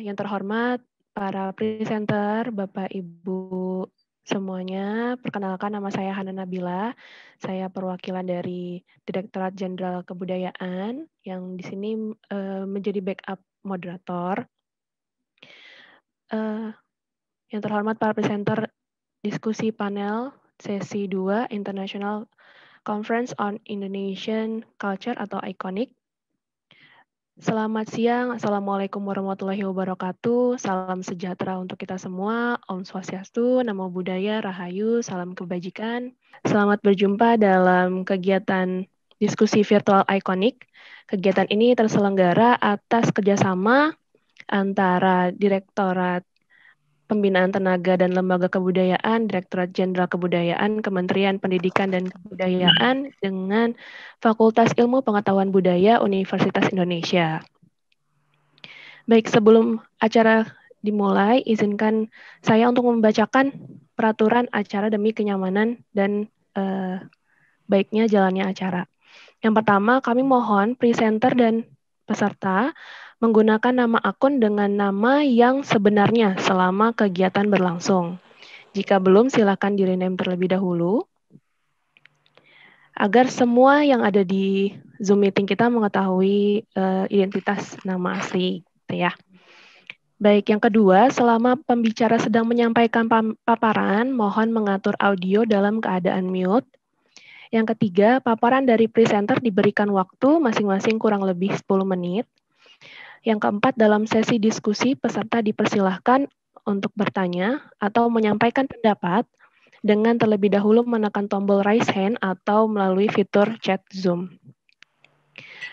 yang terhormat para presenter, Bapak Ibu semuanya, perkenalkan nama saya Hana Nabila. Saya perwakilan dari Direktorat Jenderal Kebudayaan yang di sini menjadi backup moderator. Yang terhormat para presenter diskusi panel sesi 2 International Conference on Indonesian Culture atau ICONIC. Selamat siang, Assalamualaikum warahmatullahi wabarakatuh. Salam sejahtera untuk kita semua. Om Swastiastu, Namo Buddhaya, Rahayu, salam kebajikan. Selamat berjumpa dalam kegiatan diskusi virtual ICONIC. Kegiatan ini terselenggara atas kerjasama antara Direktorat Pembinaan Tenaga dan Lembaga Kebudayaan, Direktorat Jenderal Kebudayaan, Kementerian Pendidikan dan Kebudayaan dengan Fakultas Ilmu Pengetahuan Budaya Universitas Indonesia. Baik, sebelum acara dimulai, izinkan saya untuk membacakan peraturan acara demi kenyamanan dan baiknya jalannya acara. Yang pertama, kami mohon presenter dan peserta menggunakan nama akun dengan nama yang sebenarnya selama kegiatan berlangsung. Jika belum, silakan di-rename terlebih dahulu. Agar semua yang ada di Zoom meeting kita mengetahui identitas nama asli, gitu ya. Baik, yang kedua, selama pembicara sedang menyampaikan paparan, mohon mengatur audio dalam keadaan mute. Yang ketiga, paparan dari presenter diberikan waktu masing-masing kurang lebih 10 menit. Yang keempat, dalam sesi diskusi, peserta dipersilahkan untuk bertanya atau menyampaikan pendapat dengan terlebih dahulu menekan tombol raise hand atau melalui fitur chat Zoom.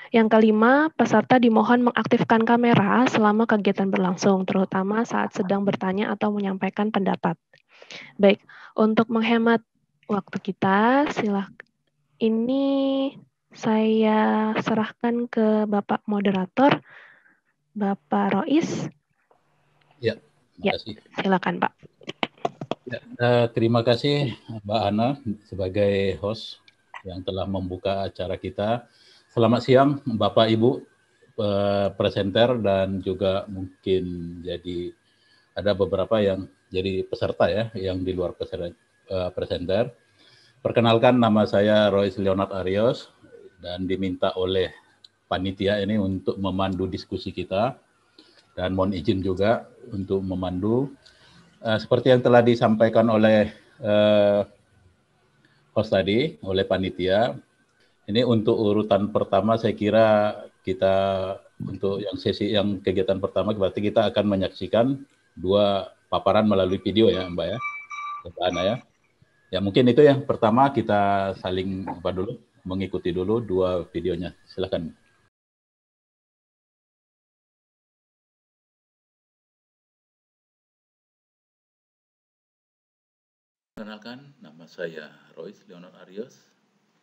Yang kelima, peserta dimohon mengaktifkan kamera selama kegiatan berlangsung, terutama saat sedang bertanya atau menyampaikan pendapat. Baik, untuk menghemat waktu kita, silakan. Ini saya serahkan ke Bapak Moderator, Bapak Rois. Ya, terima kasih. Silakan Pak. Ya, terima kasih Mbak Ana sebagai host yang telah membuka acara kita. Selamat siang Bapak Ibu presenter dan juga mungkin jadi ada beberapa yang jadi peserta ya yang di luar presenter. Perkenalkan, nama saya Rois Leonard Arios dan diminta oleh panitia ini untuk memandu diskusi kita dan mohon izin juga untuk memandu. Seperti yang telah disampaikan oleh host tadi, oleh panitia, ini untuk urutan pertama saya kira kita untuk yang kegiatan pertama berarti kita akan menyaksikan 2 paparan melalui video ya Mbak ya, Mbak Ana ya. Ya mungkin itu yang pertama kita saling mengikuti dulu 2 videonya. Silakan. Perkenalkan, nama saya Rois Leonard Arios.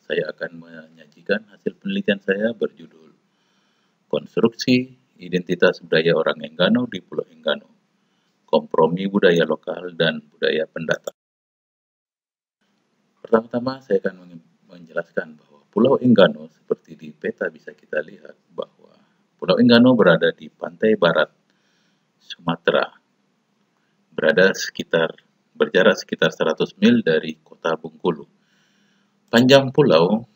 Saya akan menyajikan hasil penelitian saya berjudul Konstruksi Identitas Budaya Orang Enggano di Pulau Enggano, Kompromi Budaya Lokal dan Budaya Pendatang. Pertama-tama saya akan menjelaskan bahwa Pulau Enggano seperti di peta bisa kita lihat bahwa Pulau Enggano berada di pantai barat Sumatera, berjarak sekitar 100 mil dari kota Bengkulu. Panjang pulau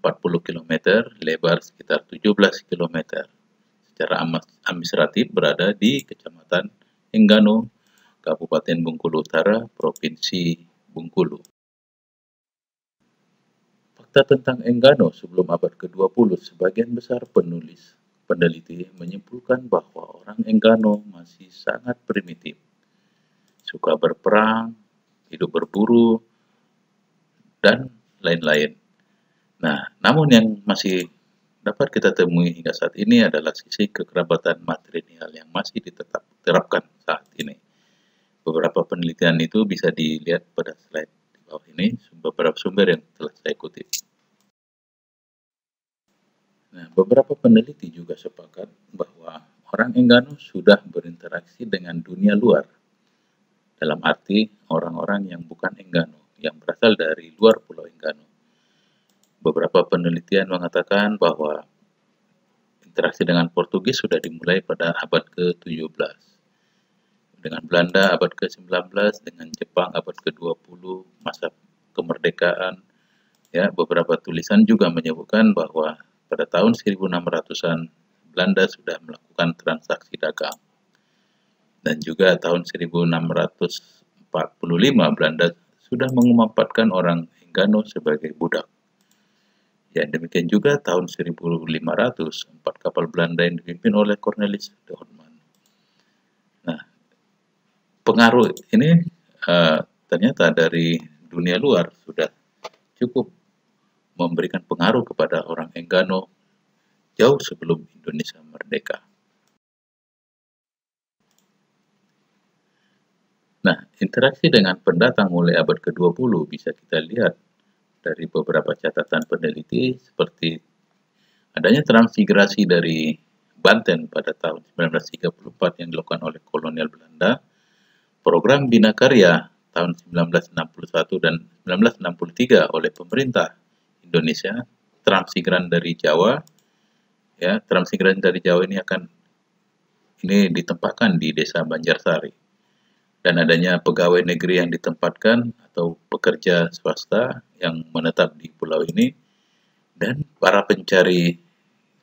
40 km, lebar sekitar 17 km. Secara administratif berada di Kecamatan Enggano, Kabupaten Bengkulu Utara, Provinsi Bengkulu. Fakta tentang Enggano sebelum abad ke-20, sebagian besar peneliti menyimpulkan bahwa orang Enggano masih sangat primitif, suka berperang, hidup berburu, dan lain-lain. Nah, namun yang masih dapat kita temui hingga saat ini adalah sisi kekerabatan matrilineal yang masih diterapkan saat ini. Beberapa penelitian itu bisa dilihat pada slide di bawah ini, beberapa sumber yang telah saya kutip. Nah, beberapa peneliti juga sepakat bahwa orang Enggano sudah berinteraksi dengan dunia luar, dalam arti orang-orang yang bukan Enggano, yang berasal dari luar Pulau Enggano. Beberapa penelitian mengatakan bahwa interaksi dengan Portugis sudah dimulai pada abad ke-17. Dengan Belanda abad ke-19, dengan Jepang abad ke-20, masa kemerdekaan. Ya, beberapa tulisan juga menyebutkan bahwa pada tahun 1600-an Belanda sudah melakukan transaksi dagang. Dan juga tahun 1645 Belanda sudah memanfaatkan orang Enggano sebagai budak. Ya, demikian juga tahun 1500, 4 kapal Belanda yang dipimpin oleh Cornelis de Houtman. Nah, pengaruh ini ternyata dari dunia luar sudah cukup memberikan pengaruh kepada orang Enggano jauh sebelum Indonesia merdeka. Nah, interaksi dengan pendatang mulai abad ke-20 bisa kita lihat dari beberapa catatan peneliti seperti adanya transmigrasi dari Banten pada tahun 1934 yang dilakukan oleh kolonial Belanda, program Bina Karya tahun 1961 dan 1963 oleh pemerintah Indonesia, transmigran dari Jawa. Ya, transmigran dari Jawa ini ditempatkan di desa Banjarsari. Dan adanya pegawai negeri yang ditempatkan atau pekerja swasta yang menetap di pulau ini, dan para pencari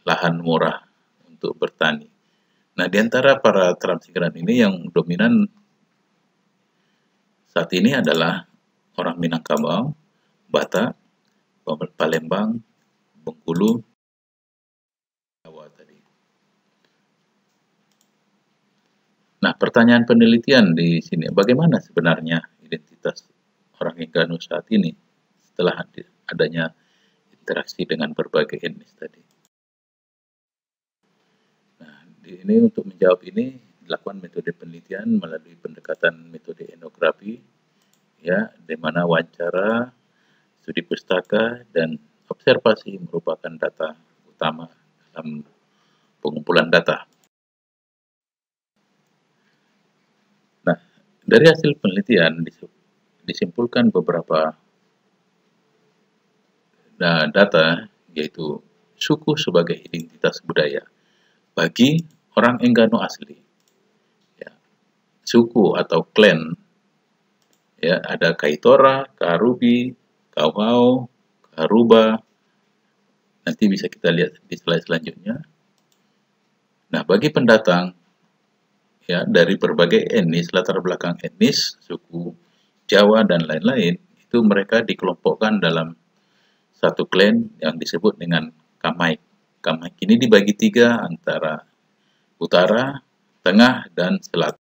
lahan murah untuk bertani. Nah, di antara para transmigran ini yang dominan saat ini adalah orang Minangkabau, Batak, Palembang, Bengkulu, Jawa tadi. Nah, pertanyaan penelitian di sini, bagaimana sebenarnya identitas orang Enggano saat ini setelah adanya interaksi dengan berbagai etnis tadi? Nah, ini untuk menjawab ini dilakukan metode penelitian melalui pendekatan metode etnografi, ya, di mana wawancara, studi pustaka, dan observasi merupakan data utama dalam pengumpulan data. Nah, dari hasil penelitian disimpulkan beberapa data, yaitu suku sebagai identitas budaya bagi orang Enggano asli. Ya, suku atau klan, ya, ada Kaitora, Karubi, Kauhau, Karuba. Nanti bisa kita lihat di slide selanjutnya. Nah, bagi pendatang, ya, dari berbagai etnis, latar belakang etnis, suku Jawa dan lain-lain, itu mereka dikelompokkan dalam satu klan yang disebut dengan Kamaik. Kamaik ini dibagi 3 antara utara, tengah, dan selatan.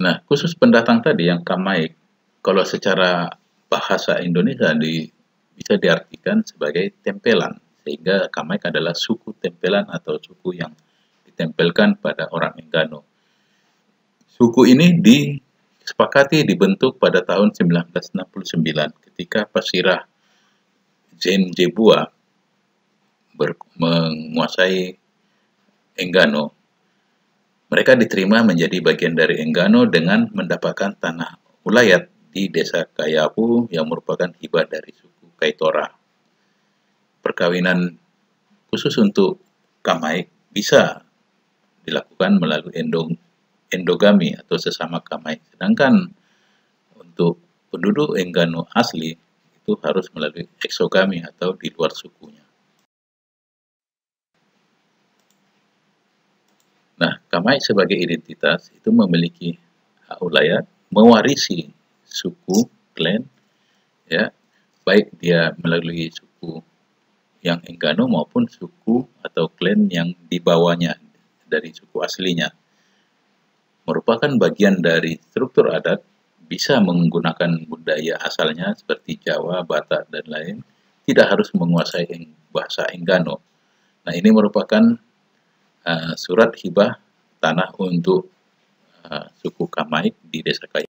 Nah, khusus pendatang tadi yang Kamaik, kalau secara bahasa Indonesia bisa diartikan sebagai tempelan, sehingga Kamaik adalah suku tempelan atau suku yang ditempelkan pada orang Enggano. Suku ini disepakati dibentuk pada tahun 1969 ketika Pasirah Zen Jebua menguasai Enggano. Mereka diterima menjadi bagian dari Enggano dengan mendapatkan tanah ulayat di desa Kayapu yang merupakan hibah dari suku Kaitora. Perkawinan khusus untuk Kamaik bisa dilakukan melalui endogami atau sesama Kamaik. Sedangkan untuk penduduk Enggano asli itu harus melalui eksogami atau di luar sukunya. Nah, Kamaik sebagai identitas itu memiliki hak ulayat, mewarisi suku, klan, ya, baik dia melalui suku yang Enggano maupun suku atau klan yang dibawanya dari suku aslinya. Merupakan bagian dari struktur adat, bisa menggunakan budaya asalnya seperti Jawa, Batak, dan lain, tidak harus menguasai bahasa Enggano. Nah, ini merupakan surat hibah tanah untuk suku Kamaik di desa Kayapu.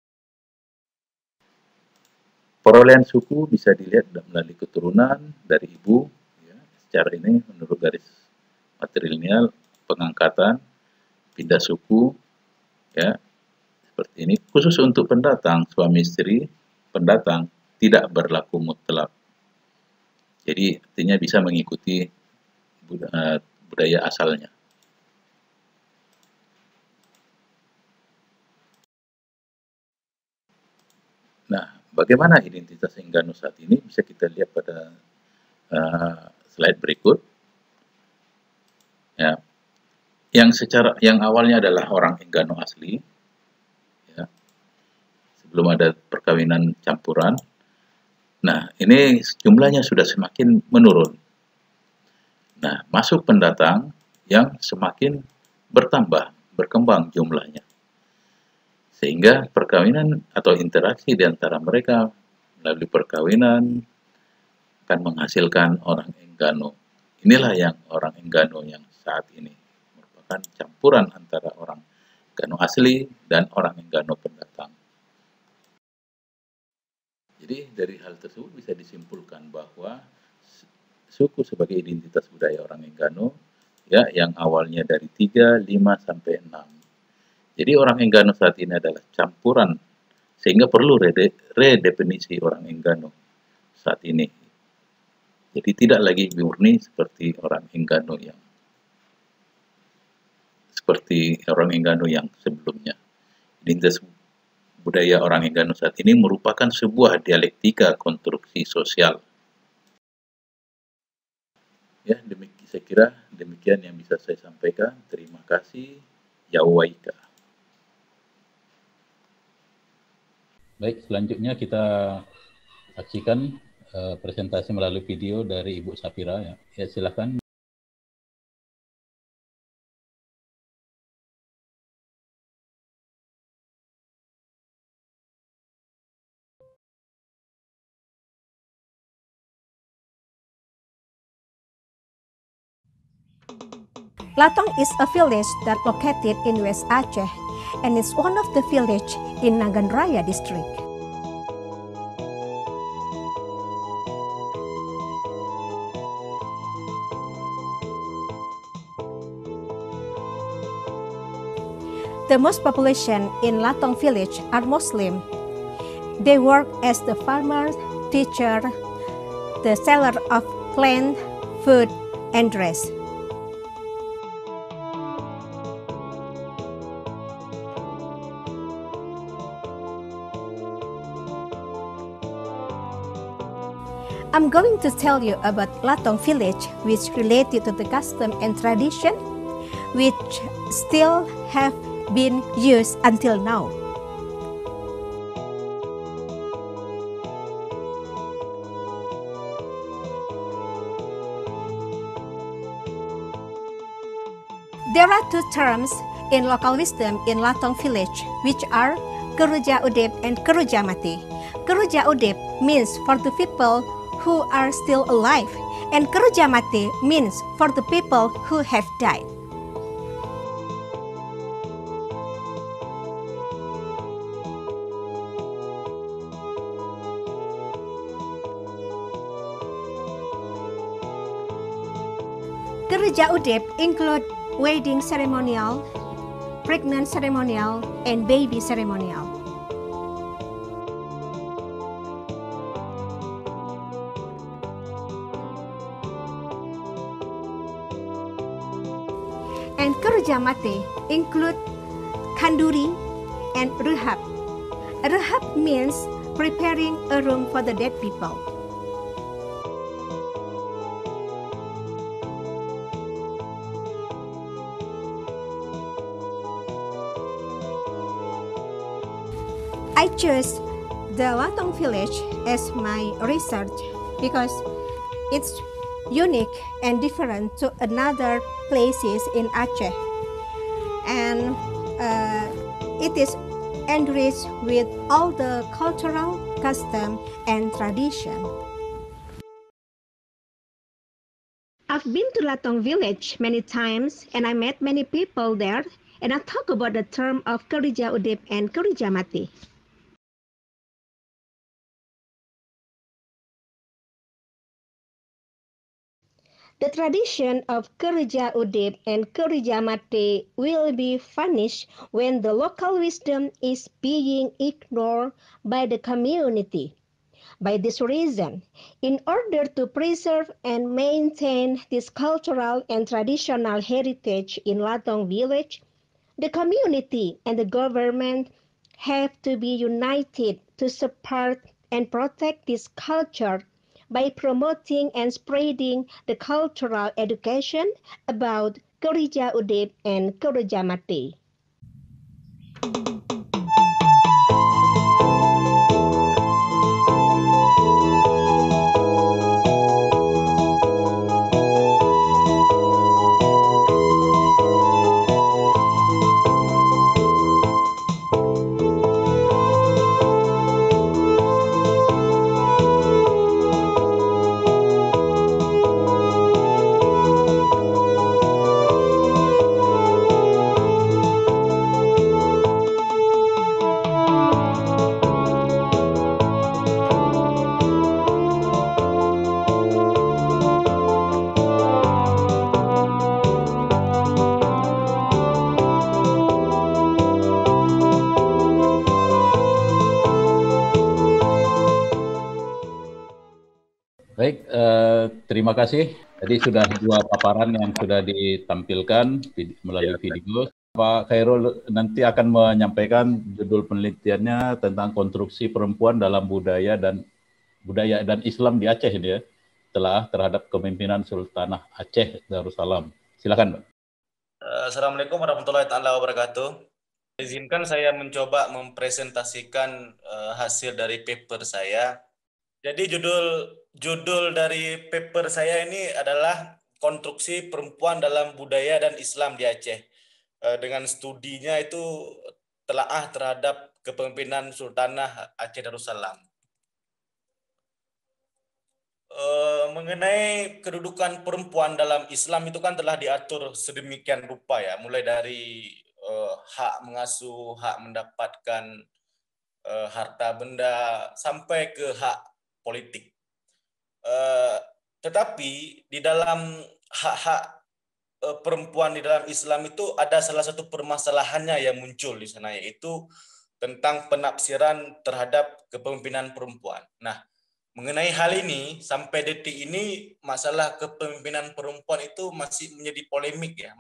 Perolehan suku bisa dilihat melalui keturunan dari ibu, ya, secara ini menurut garis matrilineal, pengangkatan, pindah suku, ya, seperti ini. Khusus untuk pendatang, suami istri pendatang, tidak berlaku mutlak. Jadi artinya bisa mengikuti budaya asalnya. Nah, bagaimana identitas Enggano saat ini bisa kita lihat pada slide berikut. Ya, yang awalnya adalah orang Enggano asli, ya, sebelum ada perkawinan campuran. Nah, ini jumlahnya sudah semakin menurun. Nah, masuk pendatang yang semakin berkembang jumlahnya. Sehingga perkawinan atau interaksi di antara mereka melalui perkawinan akan menghasilkan orang Enggano. Inilah yang orang Enggano yang saat ini merupakan campuran antara orang Enggano asli dan orang Enggano pendatang. Jadi dari hal tersebut bisa disimpulkan bahwa suku sebagai identitas budaya orang Enggano, ya, yang awalnya dari 3, 5, sampai 6. Jadi orang Enggano saat ini adalah campuran, sehingga perlu redefinisi orang Enggano saat ini. Jadi tidak lagi murni seperti orang Enggano yang sebelumnya. Identitas budaya orang Enggano saat ini merupakan sebuah dialektika konstruksi sosial. Ya, saya kira demikian yang bisa saya sampaikan. Terima kasih. Yawaika. Baik, selanjutnya kita saksikan presentasi melalui video dari Ibu Safira. Ya, silakan. Latong is a village that located in West Aceh and is one of the village in Nagan Raya district. The most population in Latong village are Muslim. They work as the farmer, teacher, the seller of plant, food, and dress. I'm going to tell you about Latong village, which related to the custom and tradition, which still have been used until now. There are two terms in local wisdom in Latong village, which are Keruja Udip and Keruja Mati. Keruja Udip means for the people who are still alive, and Keruja Mati means for the people who have died. Keruja Udip include wedding ceremonial, pregnant ceremonial, and baby ceremonial. And Keruja Mati include kanduri and ruhab. Ruhab means preparing a room for the dead people. I chose the Latong village as my research because it's unique and different to another places in Aceh, and it is enriched with all the cultural custom and tradition. I've been to Latong village many times and I met many people there, and I talk about the term of Keruja Udip and Keruja Mati. The tradition of Keruja Udip and Keruja Mati will be vanished when the local wisdom is being ignored by the community. By this reason, in order to preserve and maintain this cultural and traditional heritage in Latong village, the community and the government have to be united to support and protect this culture by promoting and spreading the cultural education about Kerja Udip and Kerja Mati. Baik, terima kasih. Tadi sudah 2 paparan yang sudah ditampilkan melalui video. Pak Khairul nanti akan menyampaikan judul penelitiannya tentang konstruksi perempuan dalam budaya dan Islam di Aceh ini ya, telah terhadap kepemimpinan Sultanah Aceh Darussalam. Silakan, Pak. Assalamualaikum warahmatullahi wabarakatuh. Izinkan saya mencoba mempresentasikan hasil dari paper saya. Jadi judul dari paper saya ini adalah konstruksi perempuan dalam budaya dan Islam di Aceh. Dengan studinya itu telaah terhadap kepemimpinan Sultanah Aceh Darussalam. Mengenai kedudukan perempuan dalam Islam itu kan telah diatur sedemikian rupa ya, mulai dari hak mengasuh, hak mendapatkan harta benda, sampai ke hak politik. Tetapi di dalam hak-hak perempuan di dalam Islam itu ada salah satu permasalahannya yang muncul di sana, yaitu tentang penafsiran terhadap kepemimpinan perempuan. Nah, mengenai hal ini sampai detik ini masalah kepemimpinan perempuan itu masih menjadi polemik ya,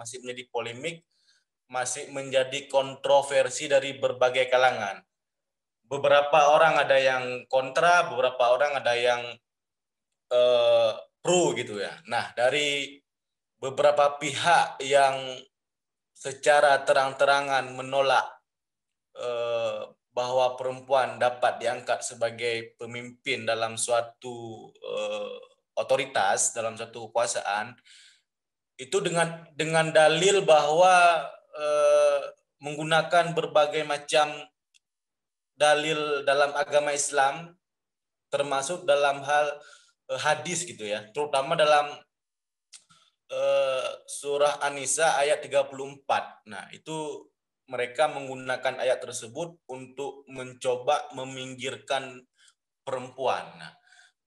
masih menjadi kontroversi dari berbagai kalangan. Beberapa orang ada yang kontra, beberapa orang ada yang pro gitu ya. Nah, dari beberapa pihak yang secara terang-terangan menolak bahwa perempuan dapat diangkat sebagai pemimpin dalam suatu otoritas, dalam suatu kekuasaan, itu dengan dalil bahwa menggunakan berbagai macam dalil dalam agama Islam, termasuk dalam hal hadis gitu ya, terutama dalam surah An-Nisa ayat 34. Nah, itu mereka menggunakan ayat tersebut untuk mencoba meminggirkan perempuan. Nah,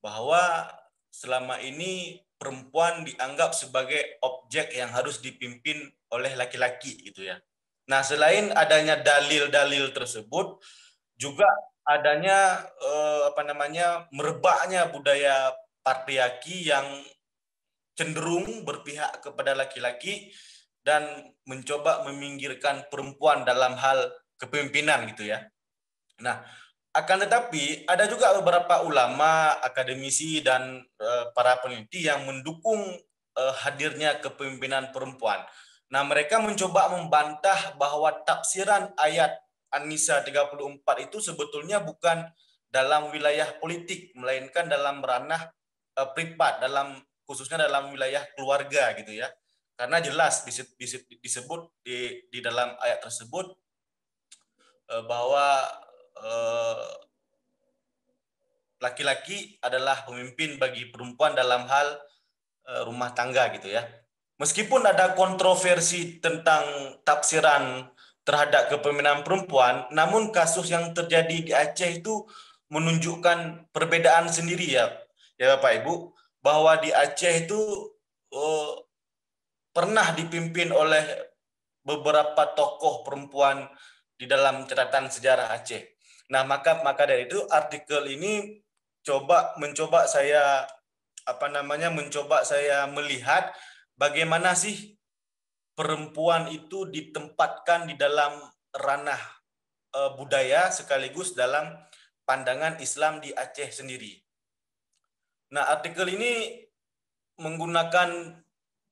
bahwa selama ini perempuan dianggap sebagai objek yang harus dipimpin oleh laki-laki gitu ya. Nah, selain adanya dalil-dalil tersebut, juga adanya merebaknya budaya patriarki yang cenderung berpihak kepada laki-laki dan mencoba meminggirkan perempuan dalam hal kepemimpinan gitu ya. Nah, akan tetapi ada juga beberapa ulama, akademisi dan para peneliti yang mendukung hadirnya kepemimpinan perempuan. Nah, mereka mencoba membantah bahwa tafsiran ayat An-Nisa 34 itu sebetulnya bukan dalam wilayah politik, melainkan dalam ranah privat, khususnya dalam wilayah keluarga gitu ya. Karena jelas disebut di dalam ayat tersebut bahwa laki-laki adalah pemimpin bagi perempuan dalam hal rumah tangga gitu ya. Meskipun ada kontroversi tentang tafsiran terhadap kepemimpinan perempuan, namun kasus yang terjadi di Aceh itu menunjukkan perbedaan sendiri ya Bapak Ibu, bahwa di Aceh itu pernah dipimpin oleh beberapa tokoh perempuan di dalam catatan sejarah Aceh. Nah, maka dari itu artikel ini mencoba saya melihat bagaimana sih perempuan itu ditempatkan di dalam ranah budaya sekaligus dalam pandangan Islam di Aceh sendiri. Nah, artikel ini menggunakan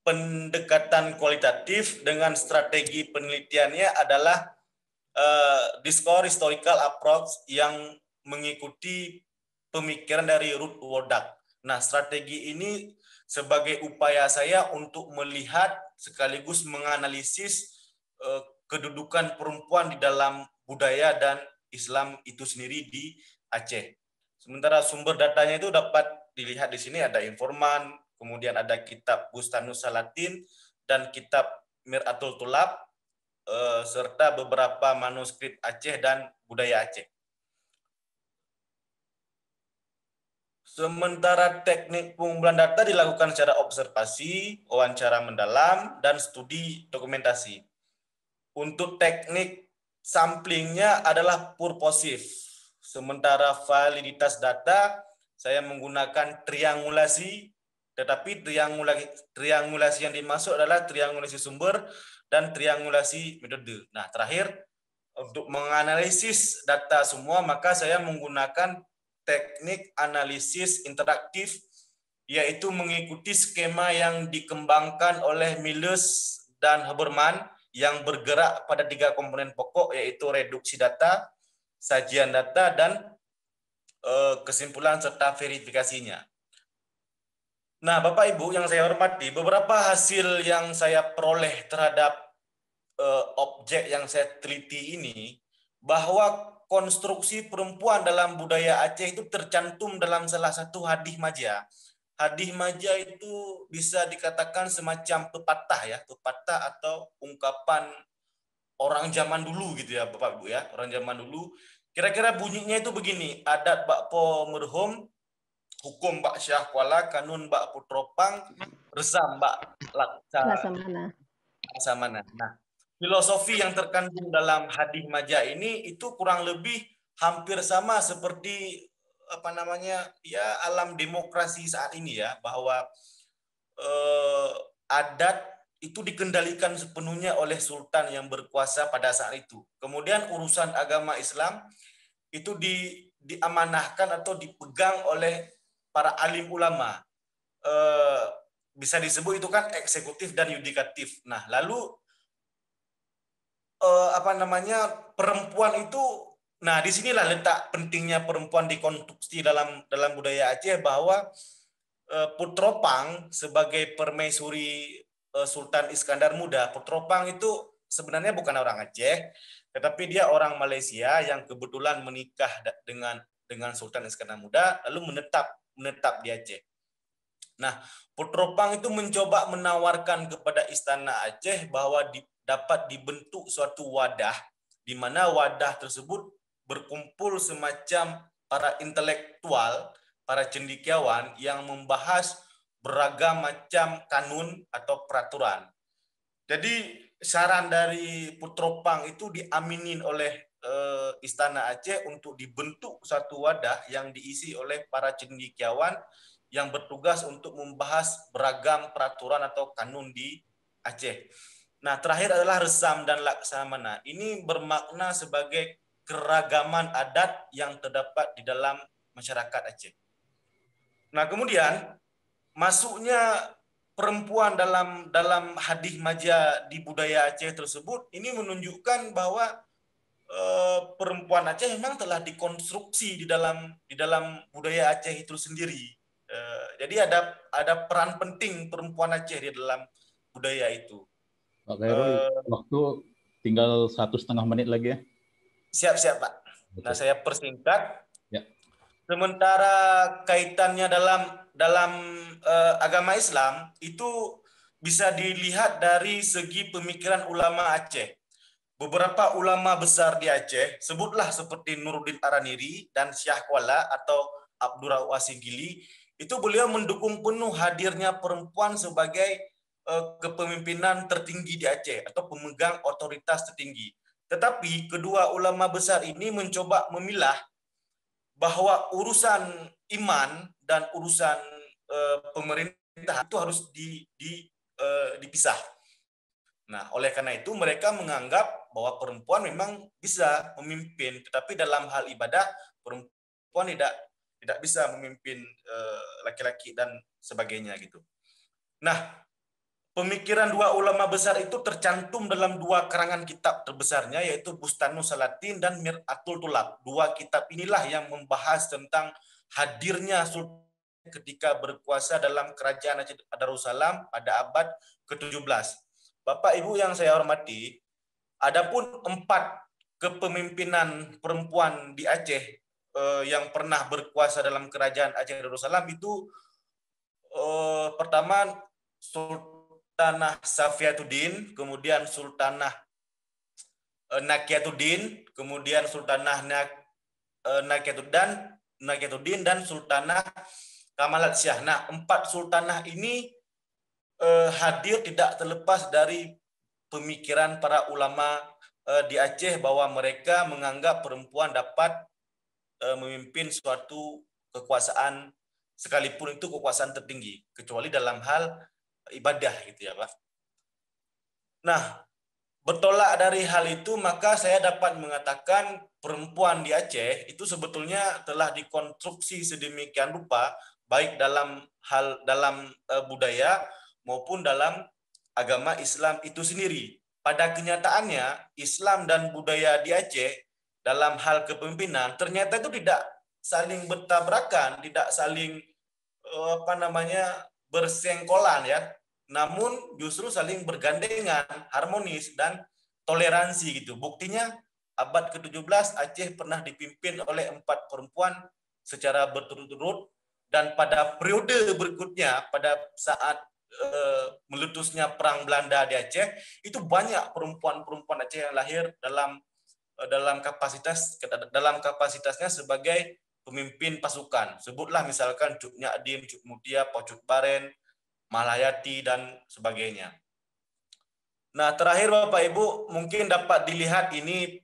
pendekatan kualitatif dengan strategi penelitiannya adalah discourse historical approach yang mengikuti pemikiran dari Ruth Wodak. Nah, strategi ini sebagai upaya saya untuk melihat sekaligus menganalisis kedudukan perempuan di dalam budaya dan Islam itu sendiri di Aceh. Sementara sumber datanya itu dapat dilihat di sini, ada Informan, kemudian ada kitab Bustanus Salatin dan kitab Mir'atul Tulab, serta beberapa manuskrip Aceh dan budaya Aceh. Sementara teknik pengumpulan data dilakukan secara observasi, wawancara mendalam, dan studi dokumentasi. Untuk teknik samplingnya adalah purposif. Sementara validitas data, saya menggunakan triangulasi, tetapi triangulasi yang dimaksud adalah triangulasi sumber dan triangulasi metode. Nah, terakhir, untuk menganalisis data semua, maka saya menggunakan teknik analisis interaktif, yaitu mengikuti skema yang dikembangkan oleh Miles dan Haberman yang bergerak pada 3 komponen pokok, yaitu reduksi data, sajian data, dan kesimpulan serta verifikasinya. Nah, Bapak Ibu yang saya hormati, beberapa hasil yang saya peroleh terhadap objek yang saya teliti ini, bahwa konstruksi perempuan dalam budaya Aceh itu tercantum dalam salah satu hadis maja. Hadis maja itu bisa dikatakan semacam pepatah ya, pepatah atau ungkapan orang zaman dulu gitu ya, Bapak Ibu ya, orang zaman dulu. Kira-kira bunyinya itu begini, adat bak po merhum, hukum bak syah kuala, kanun bak putropang, resam bak laksamana. Nah, filosofi yang terkandung dalam hadis maja ini itu kurang lebih hampir sama seperti alam demokrasi saat ini ya, bahwa adat itu dikendalikan sepenuhnya oleh sultan yang berkuasa pada saat itu. Kemudian urusan agama Islam itu diamanahkan atau dipegang oleh para alim ulama. Bisa disebut itu kan eksekutif dan yudikatif. Nah, lalu perempuan itu, nah disinilah letak pentingnya perempuan dikonstruksi dalam budaya Aceh, bahwa Putropang sebagai permaisuri Sultan Iskandar Muda, Putropang itu sebenarnya bukan orang Aceh, tetapi dia orang Malaysia yang kebetulan menikah dengan Sultan Iskandar Muda lalu menetap di Aceh. Nah, Putropang itu mencoba menawarkan kepada Istana Aceh bahwa dapat dibentuk suatu wadah, di mana wadah tersebut berkumpul semacam para intelektual, para cendekiawan yang membahas beragam macam kanun atau peraturan. Jadi saran dari Putropang itu diaminin oleh Istana Aceh untuk dibentuk satu wadah yang diisi oleh para cendekiawan yang bertugas untuk membahas beragam peraturan atau kanun di Aceh. Nah, terakhir adalah resam dan laksamana. Ini bermakna sebagai keragaman adat yang terdapat di dalam masyarakat Aceh. Nah, kemudian masuknya perempuan dalam hadis maja di budaya Aceh tersebut ini menunjukkan bahwa perempuan Aceh memang telah dikonstruksi di dalam budaya Aceh itu sendiri. Jadi ada peran penting perempuan Aceh di dalam budaya itu. Pak Khairul, waktu tinggal 1,5 menit lagi ya. Siap, Pak. Betul. Nah, saya persingkat. Ya. Sementara kaitannya dalam agama Islam itu bisa dilihat dari segi pemikiran ulama Aceh. Beberapa ulama besar di Aceh, sebutlah seperti Nuruddin Araniri dan Syah Kuala atau Abdurrahman Wasigili, itu beliau mendukung penuh hadirnya perempuan sebagai kepemimpinan tertinggi di Aceh atau pemegang otoritas tertinggi. Tetapi kedua ulama besar ini mencoba memilah bahwa urusan iman dan urusan pemerintah itu harus dipisah. Nah, oleh karena itu mereka menganggap bahwa perempuan memang bisa memimpin, tetapi dalam hal ibadah perempuan tidak bisa memimpin laki-laki dan sebagainya gitu. Nah, pemikiran dua ulama besar itu tercantum dalam dua karangan kitab terbesarnya, yaitu Bustanus Salatin dan Mir'atul Tulab. Dua kitab inilah yang membahas tentang hadirnya sultan ketika berkuasa dalam kerajaan Aceh Darussalam pada abad ke-17. Bapak Ibu yang saya hormati, adapun 4 kepemimpinan perempuan di Aceh yang pernah berkuasa dalam kerajaan Aceh Darussalam itu pertama Sultanah Safiatuddin, kemudian Sultanah Nakiatuddin, kemudian Sultanah Nakiatuddin dan Sultanah Kamalat Syah. Nah, 4 sultanah ini hadir tidak terlepas dari pemikiran para ulama di Aceh bahwa mereka menganggap perempuan dapat memimpin suatu kekuasaan sekalipun itu kekuasaan tertinggi, kecuali dalam hal ibadah gitu ya Pak. Nah, bertolak dari hal itu maka saya dapat mengatakan perempuan di Aceh itu sebetulnya telah dikonstruksi sedemikian rupa baik dalam budaya maupun dalam agama Islam itu sendiri. Pada kenyataannya, Islam dan budaya di Aceh dalam hal kepemimpinan ternyata itu tidak saling bertabrakan, tidak saling bersengkolan ya. Namun justru saling bergandengan, harmonis dan toleransi gitu. Buktinya abad ke-17 Aceh pernah dipimpin oleh 4 perempuan secara berturut-turut, dan pada periode berikutnya pada saat meletusnya perang Belanda di Aceh itu banyak perempuan-perempuan Aceh yang lahir dalam kapasitasnya sebagai pemimpin pasukan. Sebutlah misalkan Cuk Nyadin, Cuk Mutia, Pocut Baren, Malayati dan sebagainya. Nah, terakhir Bapak Ibu mungkin dapat dilihat ini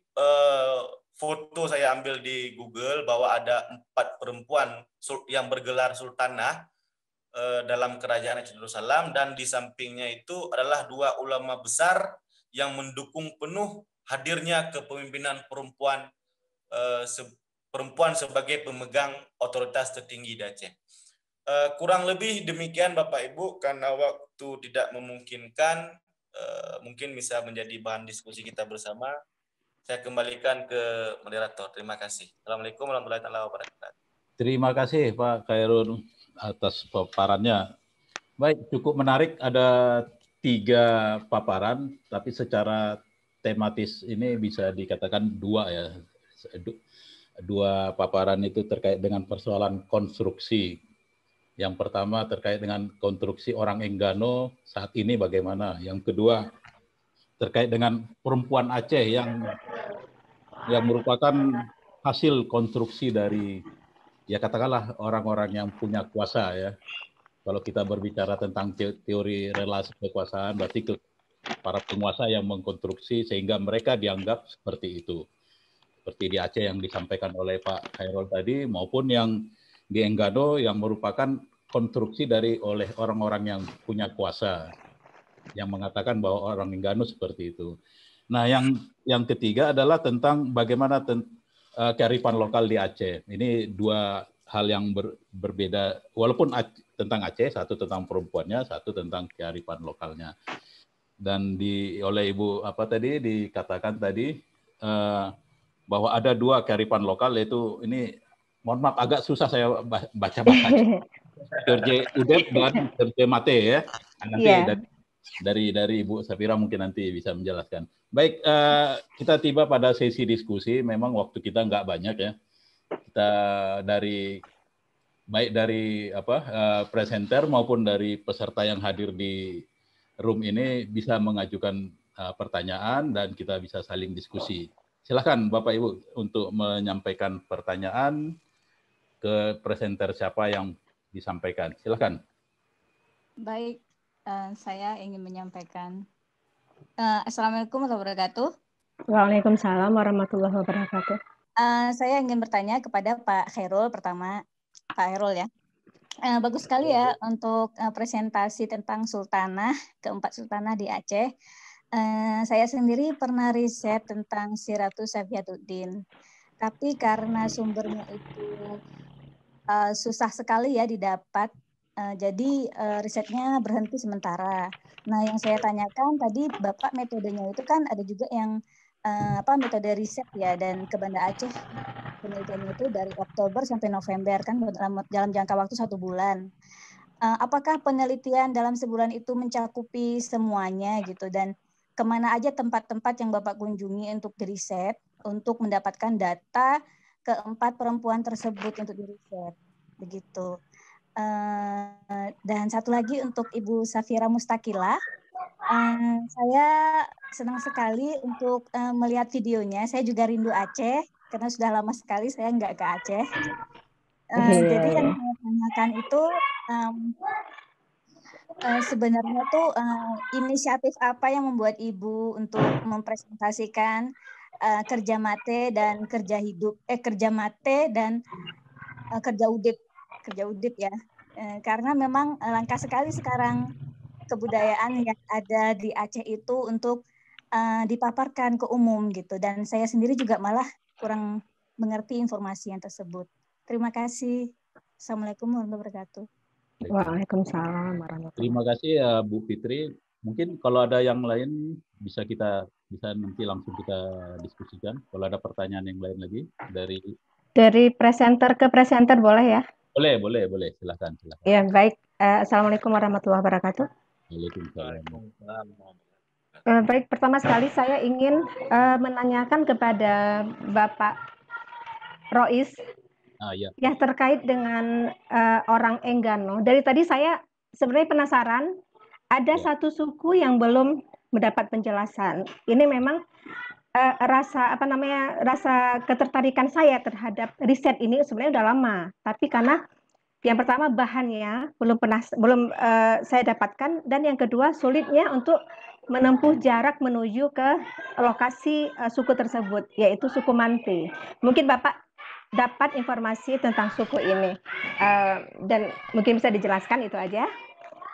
foto saya ambil di Google bahwa ada 4 perempuan yang bergelar sultanah dalam kerajaan Aceh Darussalam, dan di sampingnya itu adalah 2 ulama besar yang mendukung penuh hadirnya kepemimpinan perempuan sebagai pemegang otoritas tertinggi di Aceh. Kurang lebih demikian Bapak Ibu, karena waktu tidak memungkinkan, mungkin bisa menjadi bahan diskusi kita bersama. Saya kembalikan ke moderator. Terima kasih. Assalamualaikum warahmatullahi wabarakatuh. Terima kasih Pak Khairul atas paparannya. Baik, cukup menarik. Ada 3 paparan, tapi secara tematis ini bisa dikatakan 2 ya. 2 paparan itu terkait dengan persoalan konstruksi. Yang pertama terkait dengan konstruksi orang Enggano saat ini bagaimana. Yang kedua terkait dengan perempuan Aceh yang merupakan hasil konstruksi dari, ya katakanlah orang-orang yang punya kuasa ya. Kalau kita berbicara tentang teori relasi kekuasaan, berarti para penguasa yang mengkonstruksi sehingga mereka dianggap seperti itu. Seperti di Aceh yang disampaikan oleh Pak Khairul tadi, maupun yang di Enggano yang merupakan konstruksi oleh orang-orang yang punya kuasa, yang mengatakan bahwa orang Enggano seperti itu. Nah, yang ketiga adalah tentang bagaimana kearifan lokal di Aceh. Ini 2 hal yang berbeda, walaupun tentang Aceh, satu tentang perempuannya, satu tentang kearifan lokalnya. Dan oleh Ibu dikatakan tadi bahwa ada 2 kearifan lokal, yaitu ini, mohon maaf agak susah saya baca bahasa George Udep dan George Mate ya. Nanti dari Ibu Safira mungkin nanti bisa menjelaskan. Baik, kita tiba pada sesi diskusi. Memang waktu kita nggak banyak ya. Kita baik dari presenter maupun dari peserta yang hadir di room ini bisa mengajukan pertanyaan dan kita bisa saling diskusi. Silakan Bapak Ibu untuk menyampaikan pertanyaan ke presenter siapa yang disampaikan. Silakan. Baik, saya ingin menyampaikan. Assalamualaikum warahmatullahi wabarakatuh. Waalaikumsalam warahmatullahi wabarakatuh. Saya ingin bertanya kepada Pak Khairul pertama. Pak Khairul ya. Bagus sekali ya untuk presentasi tentang sultanah, keempat sultanah di Aceh. Saya sendiri pernah riset tentang si Ratu Saifiatuddin. Tapi karena sumbernya itu susah sekali ya didapat, jadi risetnya berhenti sementara. Nah, yang saya tanyakan tadi Bapak metodenya itu kan ada juga yang metode riset ya, dan ke Banda Aceh penelitiannya itu dari Oktober sampai November kan dalam jangka waktu 1 bulan. Apakah penelitian dalam sebulan itu mencakupi semuanya gitu, dan kemana aja tempat-tempat yang Bapak kunjungi untuk diriset untuk mendapatkan data keempat perempuan tersebut untuk diriset begitu. Dan satu lagi untuk Ibu Safira Mustakila. Saya senang sekali untuk melihat videonya. Saya juga rindu Aceh karena sudah lama sekali saya nggak ke Aceh. Jadi yang saya tanyakan itu sebenarnya tuh inisiatif apa yang membuat Ibu untuk mempresentasikan kerja mate dan kerja hidup, kerja mate dan kerja udip ya. Karena memang langka sekali sekarang kebudayaan yang ada di Aceh itu untuk dipaparkan ke umum gitu, dan saya sendiri juga malah kurang mengerti informasi yang tersebut. Terima kasih. Assalamualaikum warahmatullahi wabarakatuh. Waalaikumsalam warahmatullahi. Terima kasih ya Bu Fitri. Mungkin kalau ada yang lain bisa nanti langsung kita diskusikan. Kalau ada pertanyaan yang lain lagi dari presenter ke presenter boleh ya? Boleh. Silakan. Ya, baik. Assalamualaikum warahmatullahi wabarakatuh. Waalaikumsalam. Baik, pertama sekali saya ingin menanyakan kepada Bapak Rois Ya. ya terkait dengan orang Enggano. Dari tadi saya sebenarnya penasaran, ada satu suku yang belum mendapat penjelasan. Ini memang rasa ketertarikan saya terhadap riset ini sebenarnya udah lama, tapi karena yang pertama bahannya belum saya dapatkan, dan yang kedua sulitnya untuk menempuh jarak menuju ke lokasi suku tersebut, yaitu suku Mante. Mungkin Bapak dapat informasi tentang suku ini, dan mungkin bisa dijelaskan, itu aja.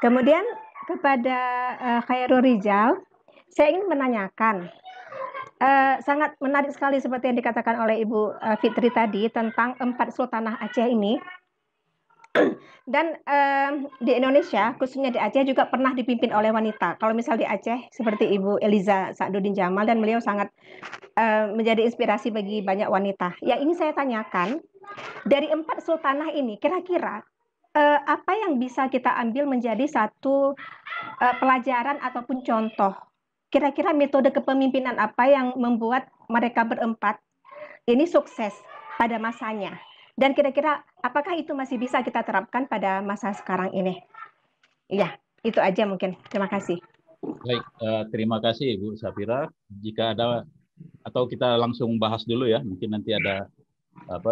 Kemudian kepada Khairul Rijal, saya ingin menanyakan, sangat menarik sekali seperti yang dikatakan oleh Ibu Fitri tadi tentang 4 sultanah Aceh ini. Dan di Indonesia, khususnya di Aceh juga pernah dipimpin oleh wanita. Kalau misal di Aceh seperti Ibu Eliza Sa'duddin Jamal, dan beliau sangat menjadi inspirasi bagi banyak wanita. Yang ini saya tanyakan, dari 4 sultanah ini kira-kira apa yang bisa kita ambil menjadi satu pelajaran ataupun contoh? Kira-kira metode kepemimpinan apa yang membuat mereka berempat ini sukses pada masanya? Dan kira-kira apakah itu masih bisa kita terapkan pada masa sekarang ini? Iya, itu aja mungkin. Terima kasih. Baik, terima kasih Bu Safira. Jika ada, atau kita langsung bahas dulu ya, mungkin nanti ada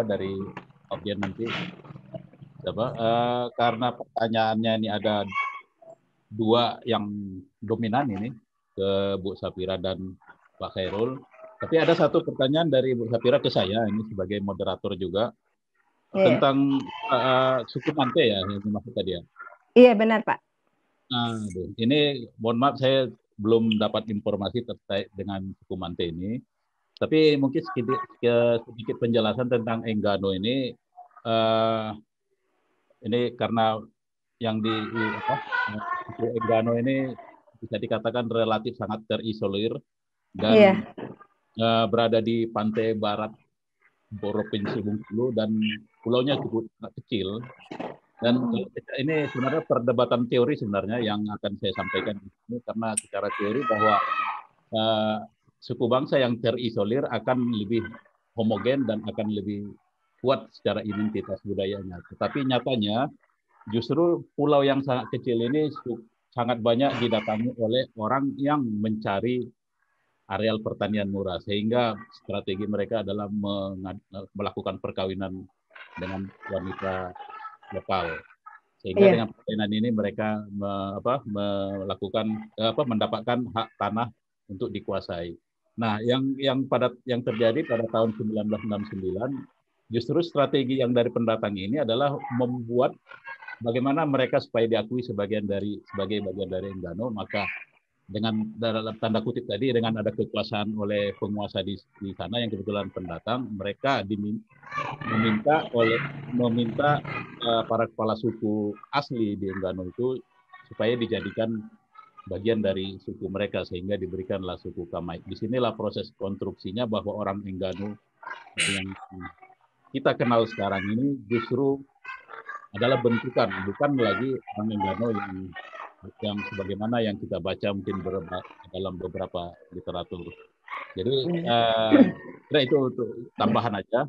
dari audiens nanti. Karena pertanyaannya ini ada 2 yang dominan ini, ke Bu Safira dan Pak Khairul. Tapi ada satu pertanyaan dari Bu Safira ke saya, ini sebagai moderator juga, tentang suku Mante ya, yang dimaksud tadi ya? Iya, benar Pak. Ini mohon maaf, saya belum dapat informasi terkait dengan suku Mante ini. Tapi mungkin sedikit penjelasan tentang Enggano ini. Ini karena yang suku Enggano ini bisa dikatakan relatif sangat terisolir dan berada di pantai barat Provinsi Bengkulu, dan pulaunya cukup kecil. Dan ini sebenarnya perdebatan teori sebenarnya yang akan saya sampaikan di sini, karena secara teori bahwa suku bangsa yang terisolir akan lebih homogen dan akan lebih kuat secara identitas budayanya. Tetapi nyatanya justru pulau yang sangat kecil ini sangat banyak didatangi oleh orang yang mencari areal pertanian murah, sehingga strategi mereka adalah melakukan perkawinan dengan wanita lokal, sehingga dengan perkawinan ini mereka mendapatkan hak tanah untuk dikuasai. Nah, yang terjadi pada tahun 1969, justru strategi yang dari pendatang ini adalah membuat bagaimana mereka supaya diakui sebagai bagian dari Enggano, maka dengan dalam tanda kutip tadi, dengan ada kekuasaan oleh penguasa di sana yang kebetulan pendatang, mereka meminta para kepala suku asli di Enggano itu supaya dijadikan bagian dari suku mereka, sehingga diberikanlah suku Kamai. Disinilah proses konstruksinya bahwa orang Enggano yang kita kenal sekarang ini justru adalah bentukan, bukan lagi orang Enggano yang sebagaimana yang kita baca mungkin dalam beberapa literatur. Jadi itu untuk tambahan aja,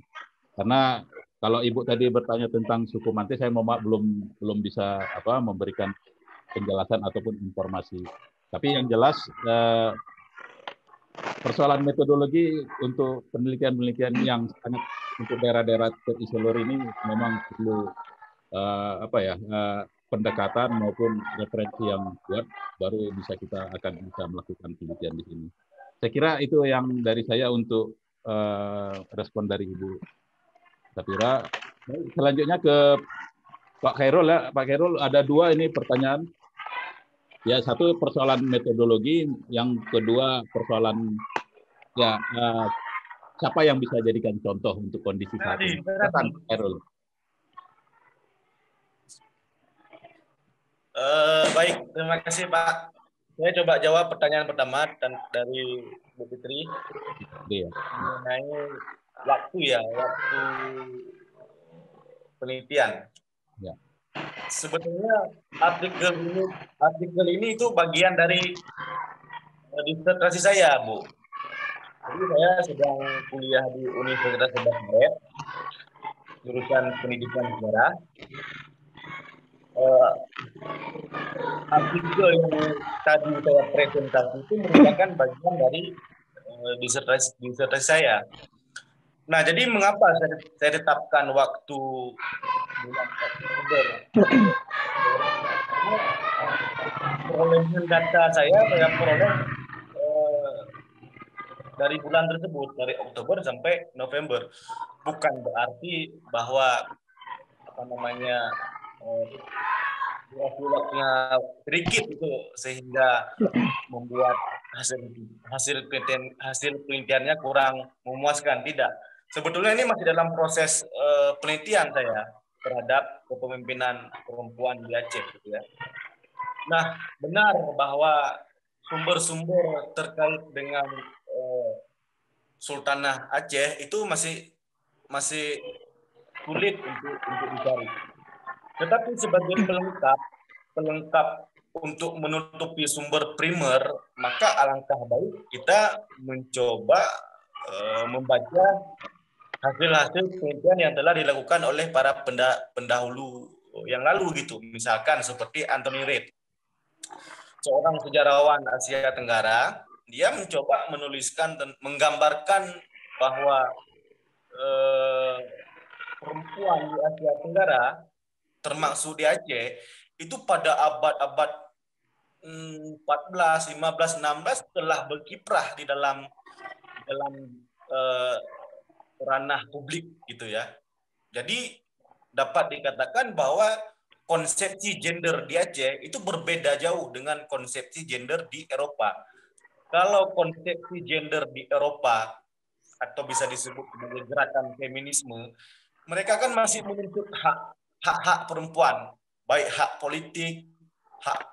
karena kalau Ibu tadi bertanya tentang suku Manti, saya belum bisa memberikan penjelasan ataupun informasi. Tapi yang jelas persoalan metodologi untuk penelitian yang sangat untuk daerah-daerah terisolir ini memang perlu pendekatan maupun referensi yang kuat, baru kita akan bisa melakukan penelitian di sini. Saya kira itu yang dari saya untuk respon dari Ibu Safira. Selanjutnya ke Pak Khairul ya. Pak Khairul, ada 2 ini pertanyaan. Ya, satu persoalan metodologi, yang kedua persoalan siapa yang bisa jadikan contoh untuk kondisi saat ini. Pak Khairul. Baik, terima kasih Pak. Saya coba jawab pertanyaan pertama dari Bu Fitri mengenai waktu penelitian. Ya. Sebetulnya artikel ini itu bagian dari disertasi saya, Bu. Jadi saya sedang kuliah di Universitas Bebas Barat, jurusan Pendidikan Negara. Artikel yang tadi saya presentasi itu merupakan bagian dari disertasi saya. Nah, jadi mengapa saya tetapkan waktu bulan Oktober? Perolehan data saya peroleh dari bulan tersebut, dari Oktober sampai November. Bukan berarti bahwa waktunya sedikit itu sehingga membuat hasil penelitiannya kurang memuaskan. Tidak. Sebetulnya ini masih dalam proses penelitian saya terhadap kepemimpinan perempuan di Aceh, gitu ya. Nah, benar bahwa sumber-sumber terkait dengan Sultanah Aceh itu masih sulit untuk dicari. Tetapi sebagai pelengkap untuk menutupi sumber primer, maka alangkah baik kita mencoba membaca hasil-hasil penelitian yang telah dilakukan oleh para pendahulu yang lalu gitu. Misalkan seperti Anthony Reid, seorang sejarawan Asia Tenggara, dia mencoba menuliskan dan menggambarkan bahwa perempuan di Asia Tenggara, termasuk di Aceh, itu pada abad-abad 14, 15, 16 telah berkiprah di dalam ranah publik gitu ya. Jadi dapat dikatakan bahwa konsepsi gender di Aceh itu berbeda jauh dengan konsepsi gender di Eropa. Kalau konsepsi gender di Eropa atau bisa disebut sebagai gerakan feminisme, mereka kan masih menuntut hak perempuan, baik hak politik, hak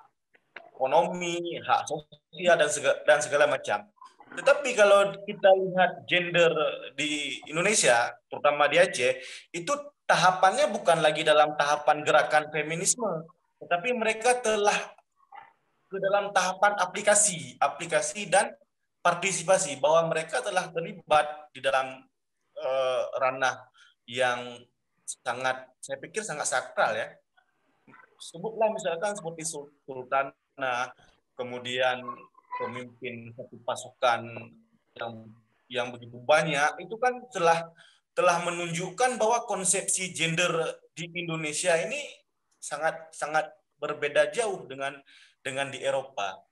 ekonomi, hak sosial dan segala macam. Tetapi kalau kita lihat gender di Indonesia, terutama di Aceh, itu tahapannya bukan lagi dalam tahapan gerakan feminisme, tetapi mereka telah ke dalam tahapan aplikasi dan partisipasi, bahwa mereka telah terlibat di dalam ranah yang saya pikir sangat sakral ya. Sebutlah misalkan seperti sultanah, kemudian pemimpin satu pasukan yang begitu banyak, itu kan telah menunjukkan bahwa konsepsi gender di Indonesia ini sangat berbeda jauh dengan di Eropa.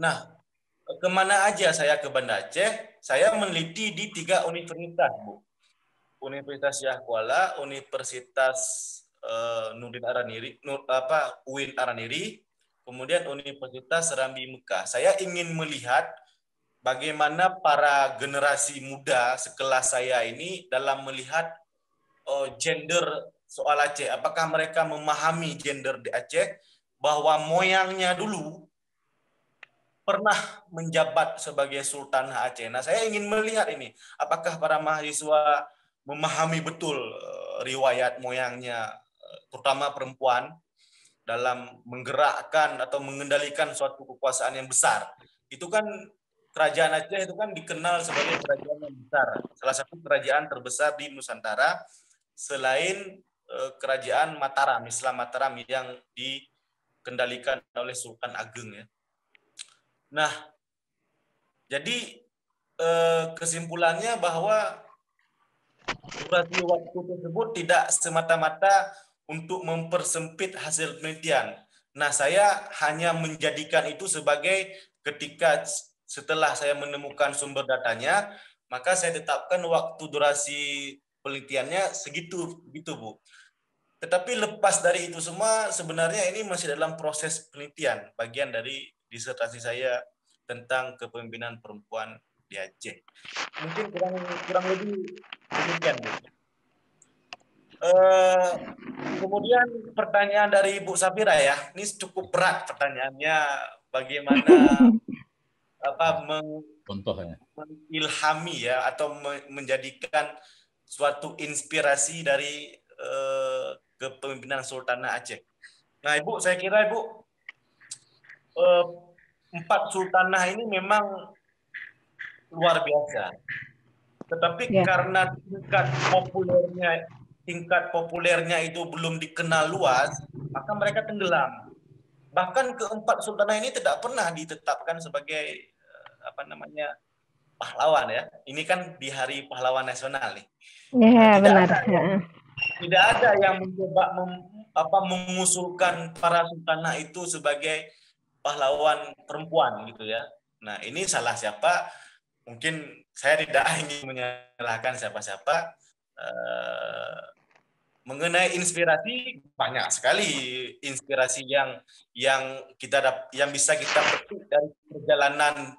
Nah, kemana aja saya ke Banda Aceh, saya meneliti di 3 universitas, Bu. Universitas Syah Kuala, Universitas Nurdin Araniri, UIN Araniri, kemudian Universitas Serambi Mekah. Saya ingin melihat bagaimana para generasi muda sekelas saya ini dalam melihat gender soal Aceh. Apakah mereka memahami gender di Aceh, bahwa moyangnya dulu pernah menjabat sebagai Sultan Aceh. Nah, saya ingin melihat ini, apakah para mahasiswa memahami betul riwayat moyangnya, terutama perempuan, dalam menggerakkan atau mengendalikan suatu kekuasaan yang besar. Itu kan kerajaan Aceh itu kan dikenal sebagai kerajaan yang besar, salah satu kerajaan terbesar di Nusantara selain kerajaan Mataram, Islam Mataram yang dikendalikan oleh Sultan Ageng ya. Nah, jadi kesimpulannya bahwa durasi waktu tersebut tidak semata-mata untuk mempersempit hasil penelitian. Nah, saya hanya menjadikan itu sebagai ketika setelah saya menemukan sumber datanya, maka saya tetapkan waktu durasi penelitiannya segitu, gitu Bu. Tetapi lepas dari itu semua, sebenarnya ini masih dalam proses penelitian, bagian dari disertasi saya tentang kepemimpinan perempuan di Aceh. Mungkin kurang lebih demikian, Bu. Kemudian pertanyaan dari Ibu Safira ya, ini cukup berat pertanyaannya, bagaimana mengilhami ya atau menjadikan suatu inspirasi dari kepemimpinan Sultanah Aceh. Nah, Ibu, saya kira Ibu 4 sultanah ini memang luar biasa. Tetapi karena tingkat populernya itu belum dikenal luas, maka mereka tenggelam. Bahkan ke-4 sultanah ini tidak pernah ditetapkan sebagai pahlawan ya. Ini kan di Hari Pahlawan Nasional nih. Ya, benar. Tidak ada yang mencoba mengusulkan para sultanah itu sebagai pahlawan perempuan gitu ya. Nah, ini salah siapa? Mungkin saya tidak ingin menyalahkan siapa-siapa. Mengenai inspirasi, banyak sekali inspirasi yang bisa kita petik dari perjalanan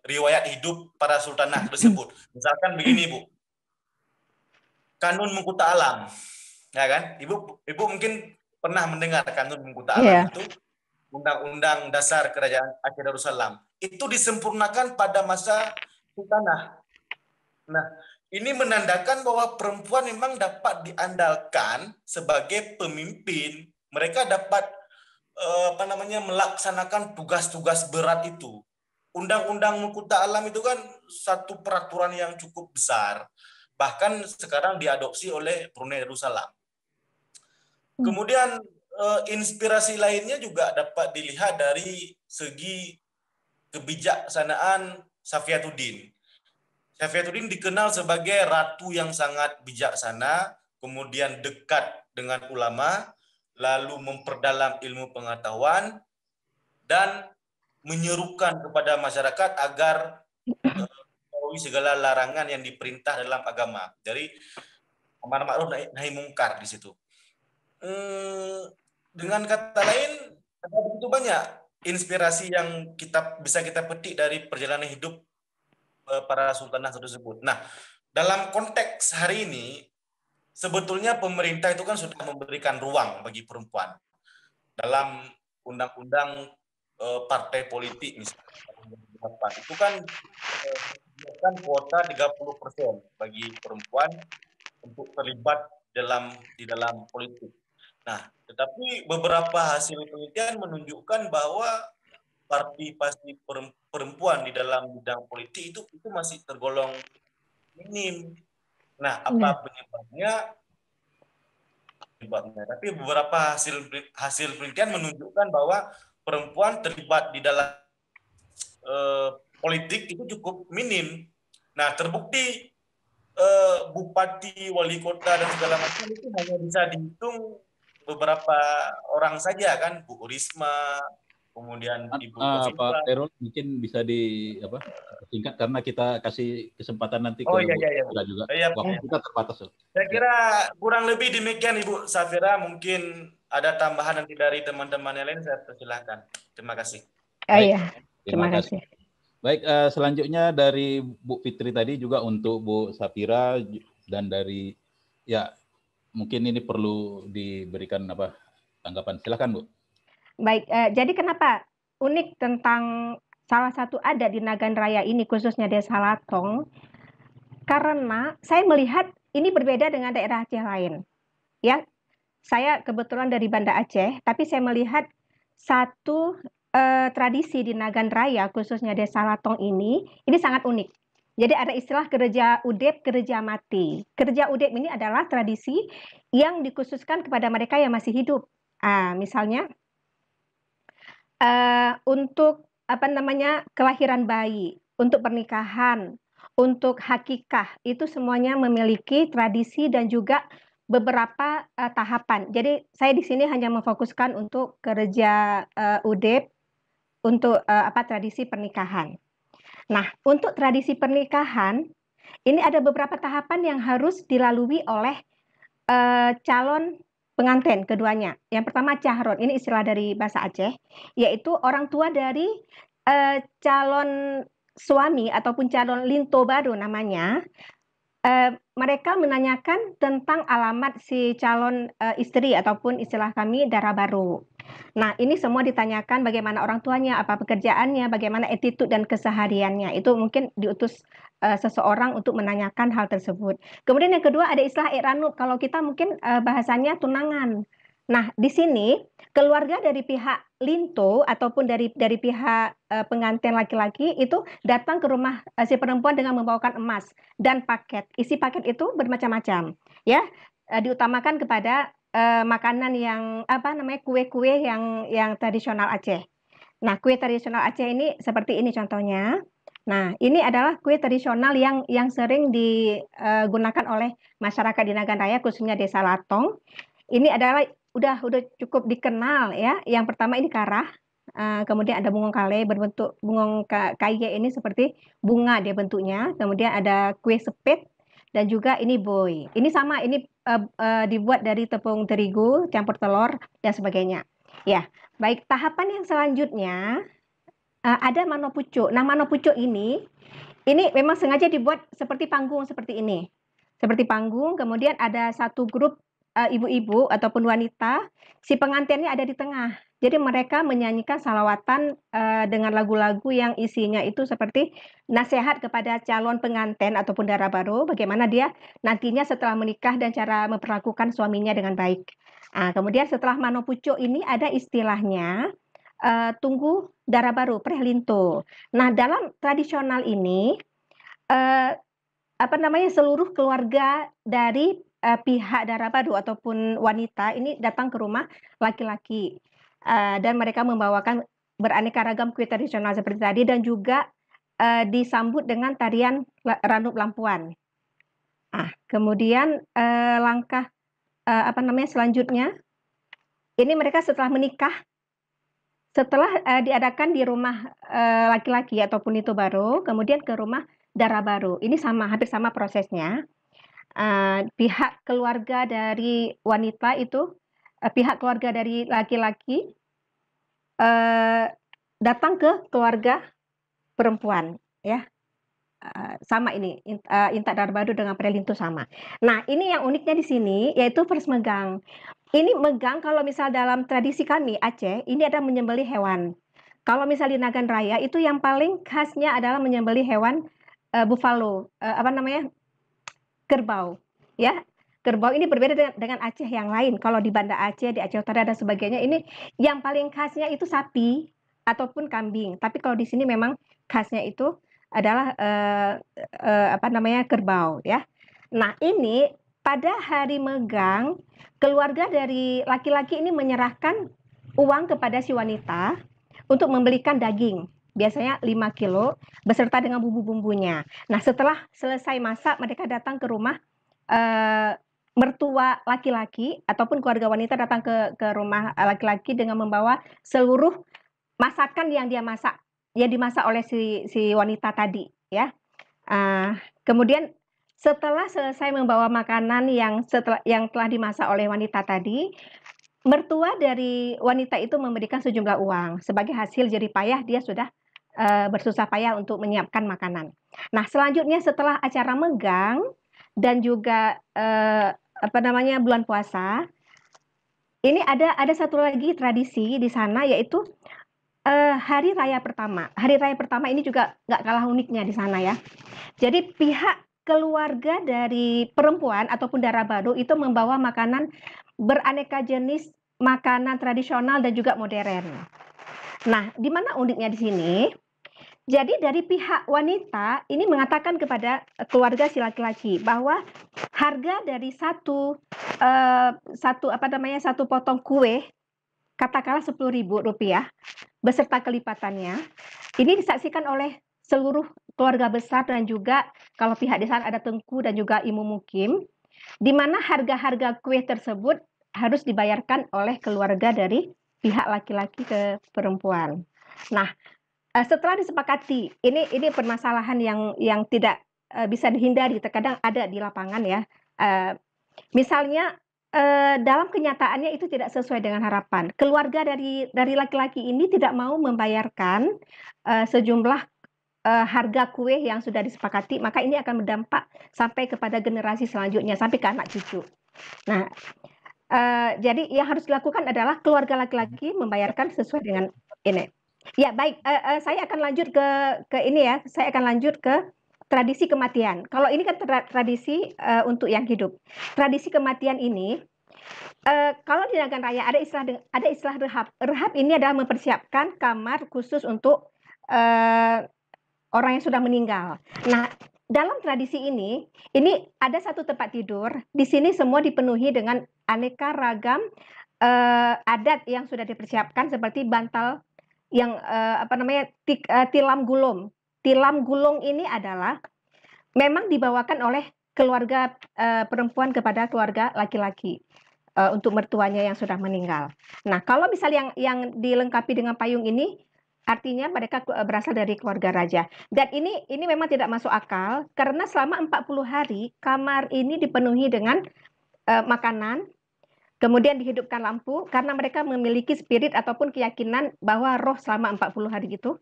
riwayat hidup para sultanah tersebut. Misalkan begini, Bu. Kanun Mengkuta Alam. Ya kan? Ibu mungkin pernah mendengar Kanun Mengkuta Alam itu, Undang-Undang Dasar Kerajaan Aceh Darussalam. Itu disempurnakan pada masa sultanah. Nah, ini menandakan bahwa perempuan memang dapat diandalkan sebagai pemimpin. Mereka dapat melaksanakan tugas-tugas berat itu. Undang-Undang Mengkuta Alam itu kan satu peraturan yang cukup besar. Bahkan sekarang diadopsi oleh Brunei Darussalam. Kemudian inspirasi lainnya juga dapat dilihat dari segi kebijaksanaan Safiatuddin. Safiatuddin dikenal sebagai ratu yang sangat bijaksana, kemudian dekat dengan ulama, lalu memperdalam ilmu pengetahuan, dan menyerukan kepada masyarakat agar menjauhi segala larangan yang diperintah dalam agama. Jadi amar ma'ruf nahi mungkar di situ. Dengan kata lain, ada begitu banyak inspirasi yang bisa kita petik dari perjalanan hidup para sultanah tersebut. Nah, dalam konteks hari ini, sebetulnya pemerintah itu kan sudah memberikan ruang bagi perempuan. Dalam undang-undang partai politik misalnya, itu kan kuota 30% bagi perempuan untuk terlibat di dalam politik. Nah, tetapi beberapa hasil penelitian menunjukkan bahwa partisipasi perempuan di dalam bidang politik itu masih tergolong minim. Nah, apa penyebabnya? Tapi beberapa hasil penelitian menunjukkan bahwa perempuan terlibat di dalam politik itu cukup minim. Nah, terbukti bupati, wali kota dan segala macam itu hanya bisa dihitung beberapa orang saja kan, Bu Risma, kemudian Ibu Pak Kofifa. Erol mungkin bisa singkat karena kita kasih kesempatan nanti ke Oh Bu iya. Safira juga. Iya, Waktu kita terbatas. saya kira kurang lebih demikian Ibu Safira. Mungkin ada tambahan nanti dari teman-teman yang lain, saya persilahkan. Terima kasih. Iya, terima kasih. Baik, selanjutnya dari Bu Fitri tadi juga untuk Bu Safira dan dari mungkin ini perlu diberikan tanggapan. Silakan Bu. Baik, jadi kenapa unik tentang salah satu adat di Nagan Raya ini, khususnya Desa Latong, karena saya melihat ini berbeda dengan daerah Aceh lain. Ya, saya kebetulan dari Banda Aceh, tapi saya melihat satu tradisi di Nagan Raya, khususnya Desa Latong ini sangat unik. Jadi ada istilah kerja udep, kerja mati. Kerja udep ini adalah tradisi yang dikhususkan kepada mereka yang masih hidup. Misalnya untuk kelahiran bayi, untuk pernikahan, untuk hakikah, itu semuanya memiliki tradisi dan juga beberapa tahapan. Jadi saya di sini hanya memfokuskan untuk kerja udep, untuk tradisi pernikahan. Nah, untuk tradisi pernikahan ini ada beberapa tahapan yang harus dilalui oleh calon pengantin keduanya. Yang pertama cahron, ini istilah dari bahasa Aceh, yaitu orang tua dari calon suami ataupun calon linto baru namanya. Mereka menanyakan tentang alamat si calon istri ataupun istilah kami dara baru. Nah, ini semua ditanyakan bagaimana orang tuanya, apa pekerjaannya, bagaimana attitude dan kesehariannya. Itu mungkin diutus seseorang untuk menanyakan hal tersebut. Kemudian yang kedua ada istilah ikranut. Kalau kita mungkin bahasanya tunangan. Nah, di sini keluarga dari pihak linto ataupun dari pihak pengantin laki-laki itu datang ke rumah si perempuan dengan membawakan emas dan paket. Isi paket itu bermacam-macam, ya. Diutamakan kepada makanan yang kue-kue yang tradisional Aceh. Nah, kue tradisional Aceh ini seperti ini contohnya. Nah, ini adalah kue tradisional yang sering digunakan oleh masyarakat di Nagan Raya, khususnya Desa Latong. Ini adalah udah cukup dikenal ya. Yang pertama ini karah, kemudian ada bungong kale berbentuk bungong kaye ini seperti bunga dia bentuknya. Kemudian ada kue sepet dan juga ini boy. Ini sama, ini dibuat dari tepung terigu campur telur dan sebagainya. Ya, baik, tahapan yang selanjutnya ada mano pucuk. Nah, mano pucuk ini memang sengaja dibuat seperti panggung seperti ini. Seperti panggung, kemudian ada satu grup ibu-ibu ataupun wanita, si pengantinnya ada di tengah. Jadi mereka menyanyikan salawatan dengan lagu-lagu yang isinya itu seperti nasihat kepada calon pengantin ataupun dara baru, bagaimana dia nantinya setelah menikah dan cara memperlakukan suaminya dengan baik. Kemudian setelah mano pucuk ini ada istilahnya tunggu dara baru, prehlinto. Nah, dalam tradisional ini seluruh keluarga dari pihak dara baru ataupun wanita ini datang ke rumah laki-laki dan mereka membawakan beraneka ragam kue tradisional seperti tadi dan juga disambut dengan tarian randup lampuan. Kemudian langkah selanjutnya ini mereka setelah menikah, setelah diadakan di rumah laki-laki ataupun itu baru, kemudian ke rumah dara baru. Ini hampir sama prosesnya. Pihak keluarga dari wanita itu, pihak keluarga dari laki-laki datang ke keluarga perempuan, ya. Sama ini, intak dara baru dengan prelintu sama. Nah, ini yang uniknya di sini yaitu first megang. Ini megang kalau misal dalam tradisi kami Aceh, ini ada menyembelih hewan. Kalau misal di Nagan Raya itu yang paling khasnya adalah menyembelih hewan buffalo, kerbau, ya. Kerbau ini berbeda dengan Aceh yang lain. Kalau di Banda Aceh, di Aceh Utara dan sebagainya, ini yang paling khasnya itu sapi ataupun kambing. Tapi kalau di sini memang khasnya itu adalah kerbau, ya. Nah, ini pada hari megang, keluarga dari laki-laki ini menyerahkan uang kepada si wanita untuk membelikan daging. Biasanya 5 kilo beserta dengan bumbu-bumbunya. Nah, setelah selesai masak, mereka datang ke rumah mertua laki-laki ataupun keluarga wanita datang ke rumah laki-laki dengan membawa seluruh masakan yang dimasak oleh si wanita tadi, ya. Kemudian setelah selesai membawa makanan yang telah dimasak oleh wanita tadi, mertua dari wanita itu memberikan sejumlah uang sebagai hasil jerih payah dia sudah bersusah payah untuk menyiapkan makanan. Nah, selanjutnya setelah acara megang dan juga bulan puasa, ini ada satu lagi tradisi di sana, yaitu hari raya pertama. Hari raya pertama ini juga nggak kalah uniknya di sana, ya. Jadi pihak keluarga dari perempuan ataupun dara baru itu membawa makanan beraneka jenis, makanan tradisional dan juga modern. Nah, di mana uniknya di sini? Jadi dari pihak wanita ini mengatakan kepada keluarga si laki-laki bahwa harga dari satu potong kue, katakanlah Rp10.000 beserta kelipatannya, ini disaksikan oleh seluruh keluarga besar dan juga kalau pihak di sana ada tengku dan juga ibu mukim, di mana harga-harga kue tersebut harus dibayarkan oleh keluarga dari pihak laki-laki ke perempuan. Nah, setelah disepakati, ini permasalahan yang tidak bisa dihindari, terkadang ada di lapangan, ya. Misalnya dalam kenyataannya itu tidak sesuai dengan harapan. Keluarga dari laki-laki ini tidak mau membayarkan sejumlah harga kue yang sudah disepakati, maka ini akan berdampak sampai kepada generasi selanjutnya, sampai ke anak cucu. Nah, jadi yang harus dilakukan adalah keluarga laki-laki membayarkan sesuai dengan ini. Ya, baik, saya akan lanjut ke ini, ya. Saya akan lanjut ke tradisi kematian. Kalau ini kan tradisi untuk yang hidup. Tradisi kematian ini, kalau di Nagan Raya ada istilah rehab. Rehab ini adalah mempersiapkan kamar khusus untuk orang yang sudah meninggal. Nah, dalam tradisi ini ada satu tempat tidur. Di sini semua dipenuhi dengan aneka ragam adat yang sudah dipersiapkan seperti bantal yang tilam gulung. Tilam gulung ini adalah memang dibawakan oleh keluarga perempuan kepada keluarga laki-laki untuk mertuanya yang sudah meninggal. Nah, kalau misalnya yang dilengkapi dengan payung ini, artinya mereka berasal dari keluarga raja. Dan ini memang tidak masuk akal karena selama 40 hari kamar ini dipenuhi dengan makanan, kemudian dihidupkan lampu karena mereka memiliki spirit ataupun keyakinan bahwa roh selama 40 hari itu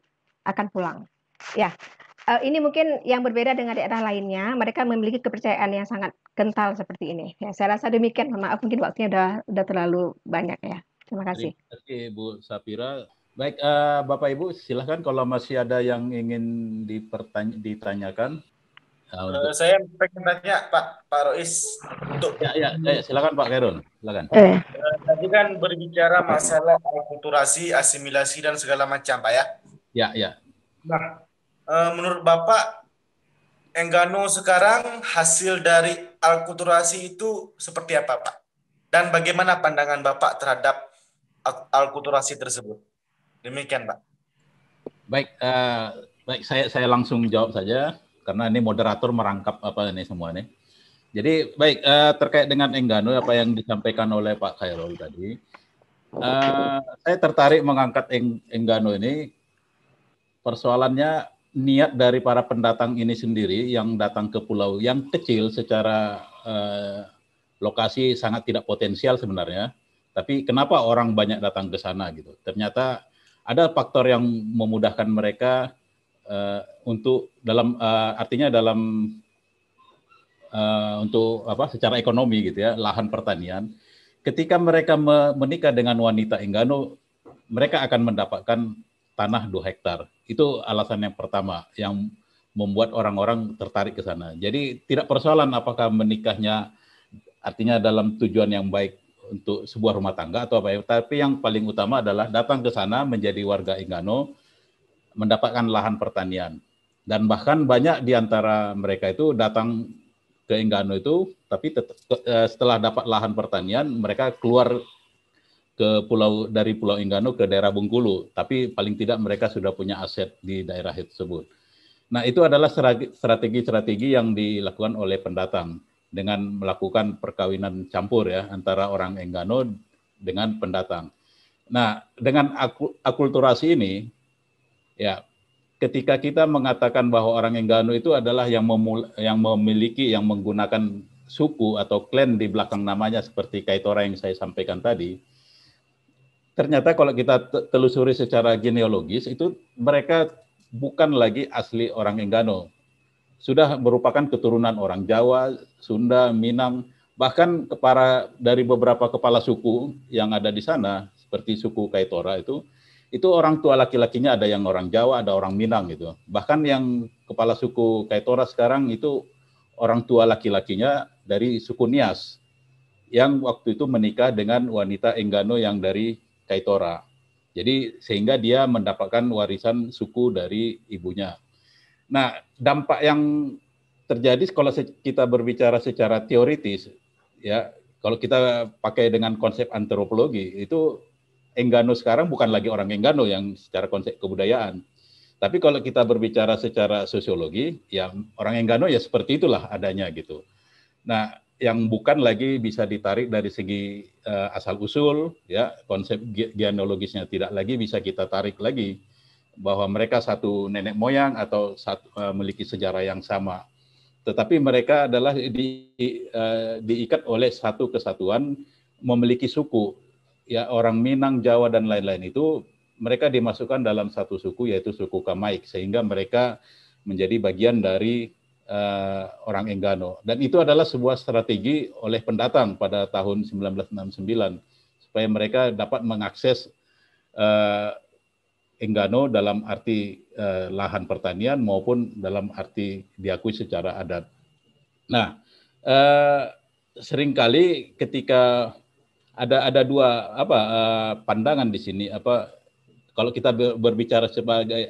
akan pulang. Ya, ini mungkin yang berbeda dengan daerah lainnya. Mereka memiliki kepercayaan yang sangat kental seperti ini. Ya, saya rasa demikian. Maaf, mungkin waktunya udah terlalu banyak, ya. Terima kasih. Terima kasih, Bu Sapira. Baik, Bapak Ibu, silahkan kalau masih ada yang ingin ditanyakan. Saya pengen tanya Pak Rois untuk ya, silakan Pak Khairul, silakan. Tadi kan berbicara masalah akulturasi, asimilasi dan segala macam, Pak, ya. Ya. Nah, menurut Bapak, Enggano sekarang hasil dari akulturasi itu seperti apa, Pak? Dan bagaimana pandangan Bapak terhadap akulturasi tersebut? Demikian, Pak. Baik, saya langsung jawab saja karena ini moderator merangkap apa ini semua nih. Jadi baik, terkait dengan Enggano apa yang disampaikan oleh Pak Khairul tadi, saya tertarik mengangkat Enggano ini. Persoalannya niat dari para pendatang ini sendiri yang datang ke pulau yang kecil secara lokasi sangat tidak potensial sebenarnya, tapi kenapa orang banyak datang ke sana gitu? Ternyata ada faktor yang memudahkan mereka untuk untuk secara ekonomi gitu ya, lahan pertanian. Ketika mereka menikah dengan wanita Enggano, mereka akan mendapatkan tanah 2 hektar. Itu alasan yang pertama yang membuat orang-orang tertarik ke sana. Jadi tidak persoalan apakah menikahnya artinya dalam tujuan yang baik untuk sebuah rumah tangga atau apa ya, tapi yang paling utama adalah datang ke sana menjadi warga Enggano, mendapatkan lahan pertanian. Dan bahkan banyak di antara mereka itu datang ke Enggano itu, tapi setelah dapat lahan pertanian, mereka keluar dari Pulau Enggano ke daerah Bengkulu, tapi paling tidak mereka sudah punya aset di daerah tersebut. Nah, itu adalah strategi-strategi yang dilakukan oleh pendatang dengan melakukan perkawinan campur ya antara orang Enggano dengan pendatang. Nah, dengan akulturasi ini, ya, ketika kita mengatakan bahwa orang Enggano itu adalah yang memiliki, yang menggunakan suku atau klan di belakang namanya seperti Kaitora yang saya sampaikan tadi, ternyata kalau kita telusuri secara genealogis itu mereka bukan lagi asli orang Enggano. Sudah merupakan keturunan orang Jawa, Sunda, Minang, bahkan dari beberapa kepala suku yang ada di sana, seperti suku Kaitora itu orang tua laki-lakinya ada yang orang Jawa, ada orang Minang gitu. Bahkan yang kepala suku Kaitora sekarang itu orang tua laki-lakinya dari suku Nias, yang waktu itu menikah dengan wanita Enggano yang dari Kaitora. Jadi sehingga dia mendapatkan warisan suku dari ibunya. Nah, dampak yang terjadi kalau kita berbicara secara teoritis, ya, kalau kita pakai dengan konsep antropologi, itu Enggano sekarang bukan lagi orang Enggano yang secara konsep kebudayaan. Tapi kalau kita berbicara secara sosiologi, ya orang Enggano ya seperti itulah adanya gitu. Nah, yang bukan lagi bisa ditarik dari segi asal usul, ya konsep genealogisnya tidak lagi bisa kita tarik lagi bahwa mereka satu nenek moyang atau memiliki sejarah yang sama. Tetapi mereka adalah diikat oleh satu kesatuan, memiliki suku. Ya, orang Minang, Jawa, dan lain-lain itu mereka dimasukkan dalam satu suku, yaitu suku Kamaik, sehingga mereka menjadi bagian dari orang Enggano. Dan itu adalah sebuah strategi oleh pendatang pada tahun 1969, supaya mereka dapat mengakses Enggano dalam arti lahan pertanian maupun dalam arti diakui secara adat. Nah, seringkali ketika ada dua pandangan di sini, kalau kita berbicara sebagai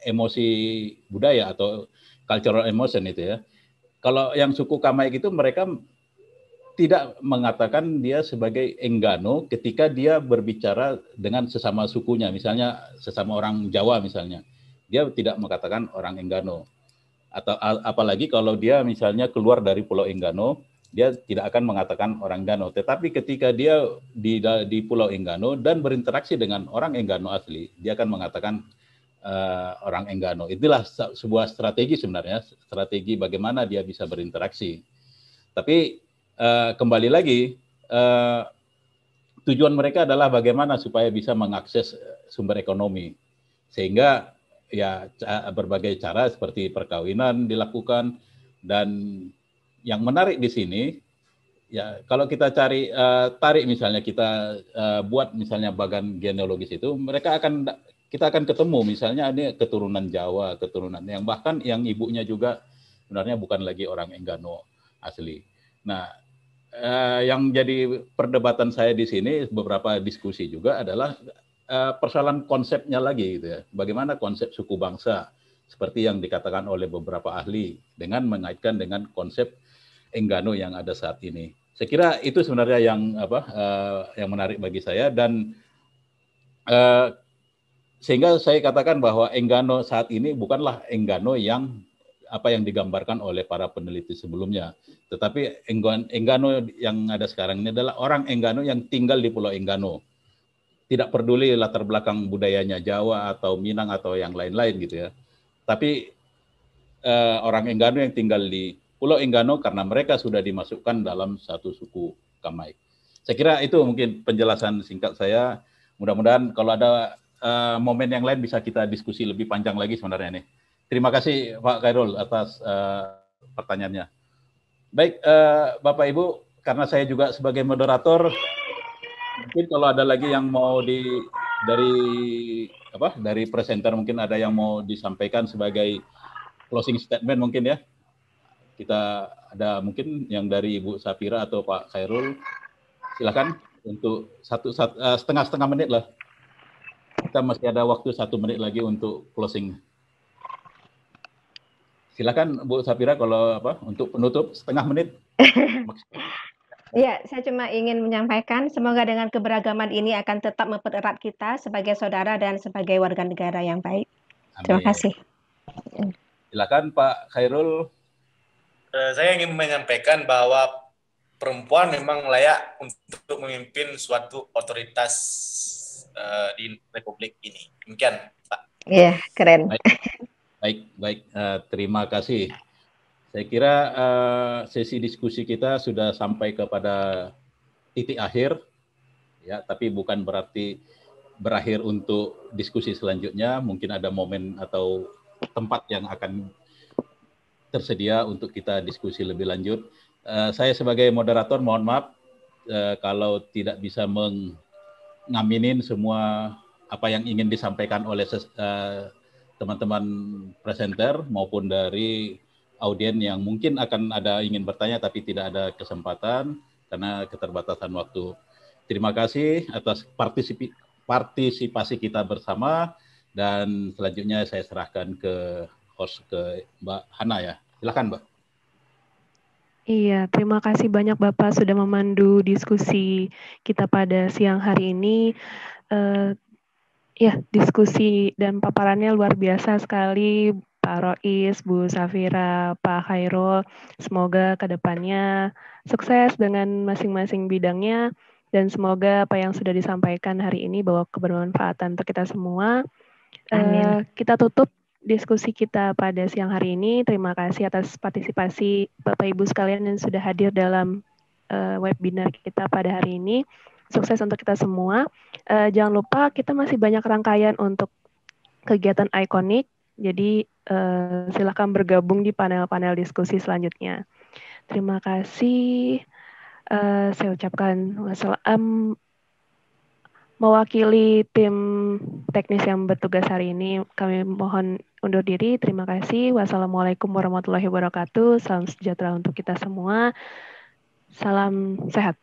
emosi budaya atau cultural emotion itu ya. Kalau yang suku Kamaik itu mereka tidak mengatakan dia sebagai Enggano ketika dia berbicara dengan sesama sukunya, misalnya sesama orang Jawa misalnya. Dia tidak mengatakan orang Enggano. Atau apalagi kalau dia misalnya keluar dari Pulau Enggano, dia tidak akan mengatakan orang Enggano. Tetapi ketika dia di Pulau Enggano dan berinteraksi dengan orang Enggano asli, dia akan mengatakan orang Enggano. Itulah sebuah strategi sebenarnya, strategi bagaimana dia bisa berinteraksi. Tapi kembali lagi, tujuan mereka adalah bagaimana supaya bisa mengakses sumber ekonomi. Sehingga ya berbagai cara seperti perkawinan dilakukan. Dan yang menarik di sini, ya kalau kita tarik misalnya kita buat misalnya bagan genealogis itu, kita akan ketemu misalnya ada keturunan Jawa, keturunan yang bahkan yang ibunya juga sebenarnya bukan lagi orang Enggano asli. Nah, yang jadi perdebatan saya di sini beberapa diskusi juga adalah persoalan konsepnya lagi gitu ya. Bagaimana konsep suku bangsa seperti yang dikatakan oleh beberapa ahli dengan mengaitkan dengan konsep Enggano yang ada saat ini. Saya kira itu sebenarnya yang menarik bagi saya, dan sehingga saya katakan bahwa Enggano saat ini bukanlah Enggano yang digambarkan oleh para peneliti sebelumnya, tetapi Enggano yang ada sekarang ini adalah orang Enggano yang tinggal di Pulau Enggano. Tidak peduli latar belakang budayanya Jawa atau Minang atau yang lain-lain gitu ya. Tapi orang Enggano yang tinggal di Pulau Enggano karena mereka sudah dimasukkan dalam satu suku Kamaik. Saya kira itu mungkin penjelasan singkat saya. Mudah-mudahan kalau ada momen yang lain bisa kita diskusi lebih panjang lagi sebenarnya nih. Terima kasih Pak Khairul atas pertanyaannya. Baik, Bapak Ibu, karena saya juga sebagai moderator, mungkin kalau ada lagi yang mau dari presenter mungkin ada yang mau disampaikan sebagai closing statement mungkin ya. Kita ada mungkin yang dari Ibu Safira atau Pak Khairul, silakan untuk setengah menit lah. Kita masih ada waktu 1 menit lagi untuk closing. Silakan Bu Safira kalau untuk penutup setengah menit. Iya, saya cuma ingin menyampaikan semoga dengan keberagaman ini akan tetap mempererat kita sebagai saudara dan sebagai warga negara yang baik. Amin. Terima kasih. Silakan Pak Khairul. Saya ingin menyampaikan bahwa perempuan memang layak untuk memimpin suatu otoritas di Republik ini. Demikian, Pak. Iya, keren. Baik. Terima kasih. Saya kira sesi diskusi kita sudah sampai kepada titik akhir, ya. Tapi bukan berarti berakhir untuk diskusi selanjutnya. Mungkin ada momen atau tempat yang akan tersedia untuk kita diskusi lebih lanjut. Saya sebagai moderator mohon maaf kalau tidak bisa ngaminin semua apa yang ingin disampaikan oleh teman-teman presenter maupun dari audien yang mungkin akan ada ingin bertanya tapi tidak ada kesempatan karena keterbatasan waktu. Terima kasih atas partisipasi kita bersama dan selanjutnya saya serahkan ke host, ke Mbak Hana ya. Silakan Mbak. Iya, terima kasih banyak Bapak sudah memandu diskusi kita pada siang hari ini. Ya, diskusi dan paparannya luar biasa sekali, Pak Rois, Bu Safira, Pak Khairul. Semoga kedepannya sukses dengan masing-masing bidangnya dan semoga apa yang sudah disampaikan hari ini bawa kebermanfaatan untuk kita semua. Kita tutup diskusi kita pada siang hari ini. Terima kasih atas partisipasi Bapak Ibu sekalian yang sudah hadir dalam webinar kita pada hari ini. Sukses untuk kita semua. Jangan lupa kita masih banyak rangkaian untuk kegiatan ikonik. Jadi silakan bergabung di panel-panel diskusi selanjutnya. Terima kasih. Saya ucapkan wassalam. Mewakili tim teknis yang bertugas hari ini, kami mohon undur diri. Terima kasih. Wassalamualaikum warahmatullahi wabarakatuh. Salam sejahtera untuk kita semua. Salam sehat.